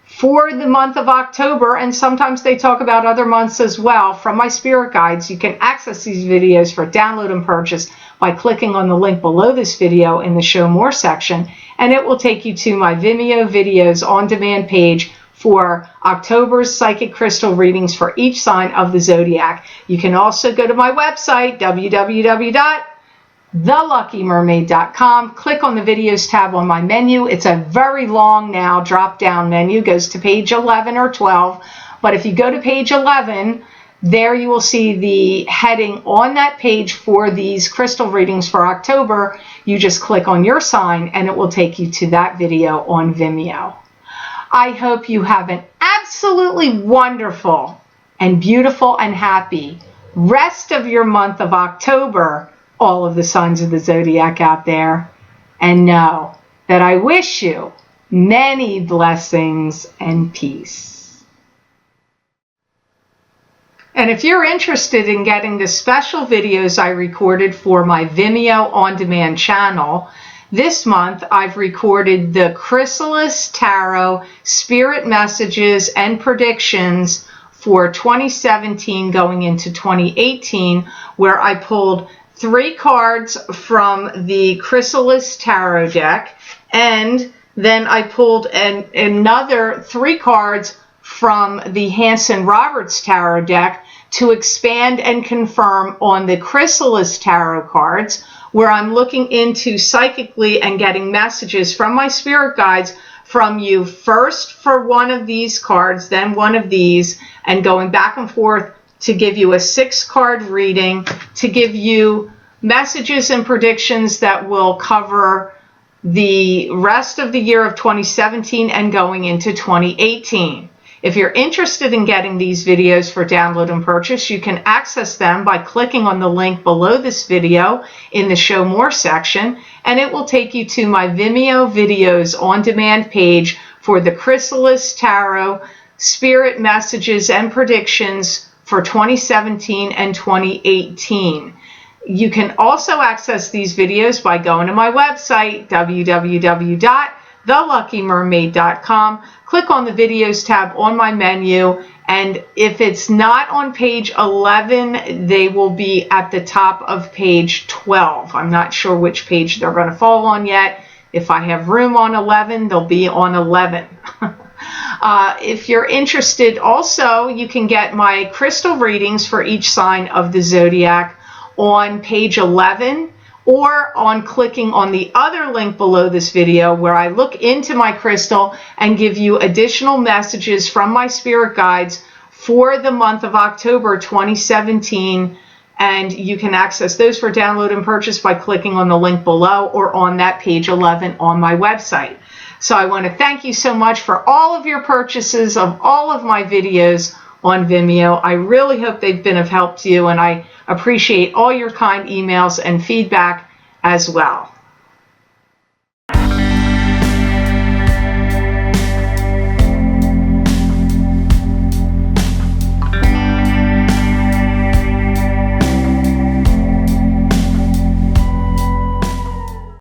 for the month of October, and sometimes they talk about other months as well from my spirit guides. You can access these videos for download and purchase by clicking on the link below this video in the Show More section, and it will take you to my Vimeo videos on demand page for October's psychic crystal readings for each sign of the zodiac. You can also go to my website, www.theluckymermaid.com. Click on the videos tab on my menu. It's a very long now drop-down menu, goes to page 11 or 12. But if you go to page 11, there you will see the heading on that page for these crystal readings for October. You just click on your sign and it will take you to that video on Vimeo. I hope you have an absolutely wonderful and beautiful and happy rest of your month of October, all of the signs of the zodiac out there. And know that I wish you many blessings and peace. And if you're interested in getting the special videos I recorded for my Vimeo on-demand channel, this month I've recorded the Chrysalis Tarot Spirit Messages and Predictions for 2017 going into 2018, where I pulled 3 cards from the Chrysalis Tarot deck, and then I pulled another 3 cards from the Hanson Roberts Tarot deck to expand and confirm on the Chrysalis Tarot cards, where I'm looking into psychically and getting messages from my spirit guides from you, first for one of these cards, then one of these, and going back and forth to give you a 6-card reading, to give you messages and predictions that will cover the rest of the year of 2017 and going into 2018. If you're interested in getting these videos for download and purchase, you can access them by clicking on the link below this video in the Show More section, and it will take you to my Vimeo videos on demand page for the Chrysalis Tarot Spirit Messages and Predictions for 2017 and 2018. You can also access these videos by going to my website, www.thelluckymermaid.com. Click on the Videos tab on my menu, and if it's not on page 11, they will be at the top of page 12. I'm not sure which page they're going to fall on yet. If I have room on 11, they'll be on 11. If you're interested, also, you can get my crystal readings for each sign of the zodiac on page 11, or on clicking on the other link below this video, where I look into my crystal and give you additional messages from my spirit guides for the month of October 2017. And you can access those for download and purchase by clicking on the link below or on that page 11 on my website. So I want to thank you so much for all of your purchases of all of my videos on Vimeo. I really hope they've been of help to you, and I appreciate all your kind emails and feedback as well.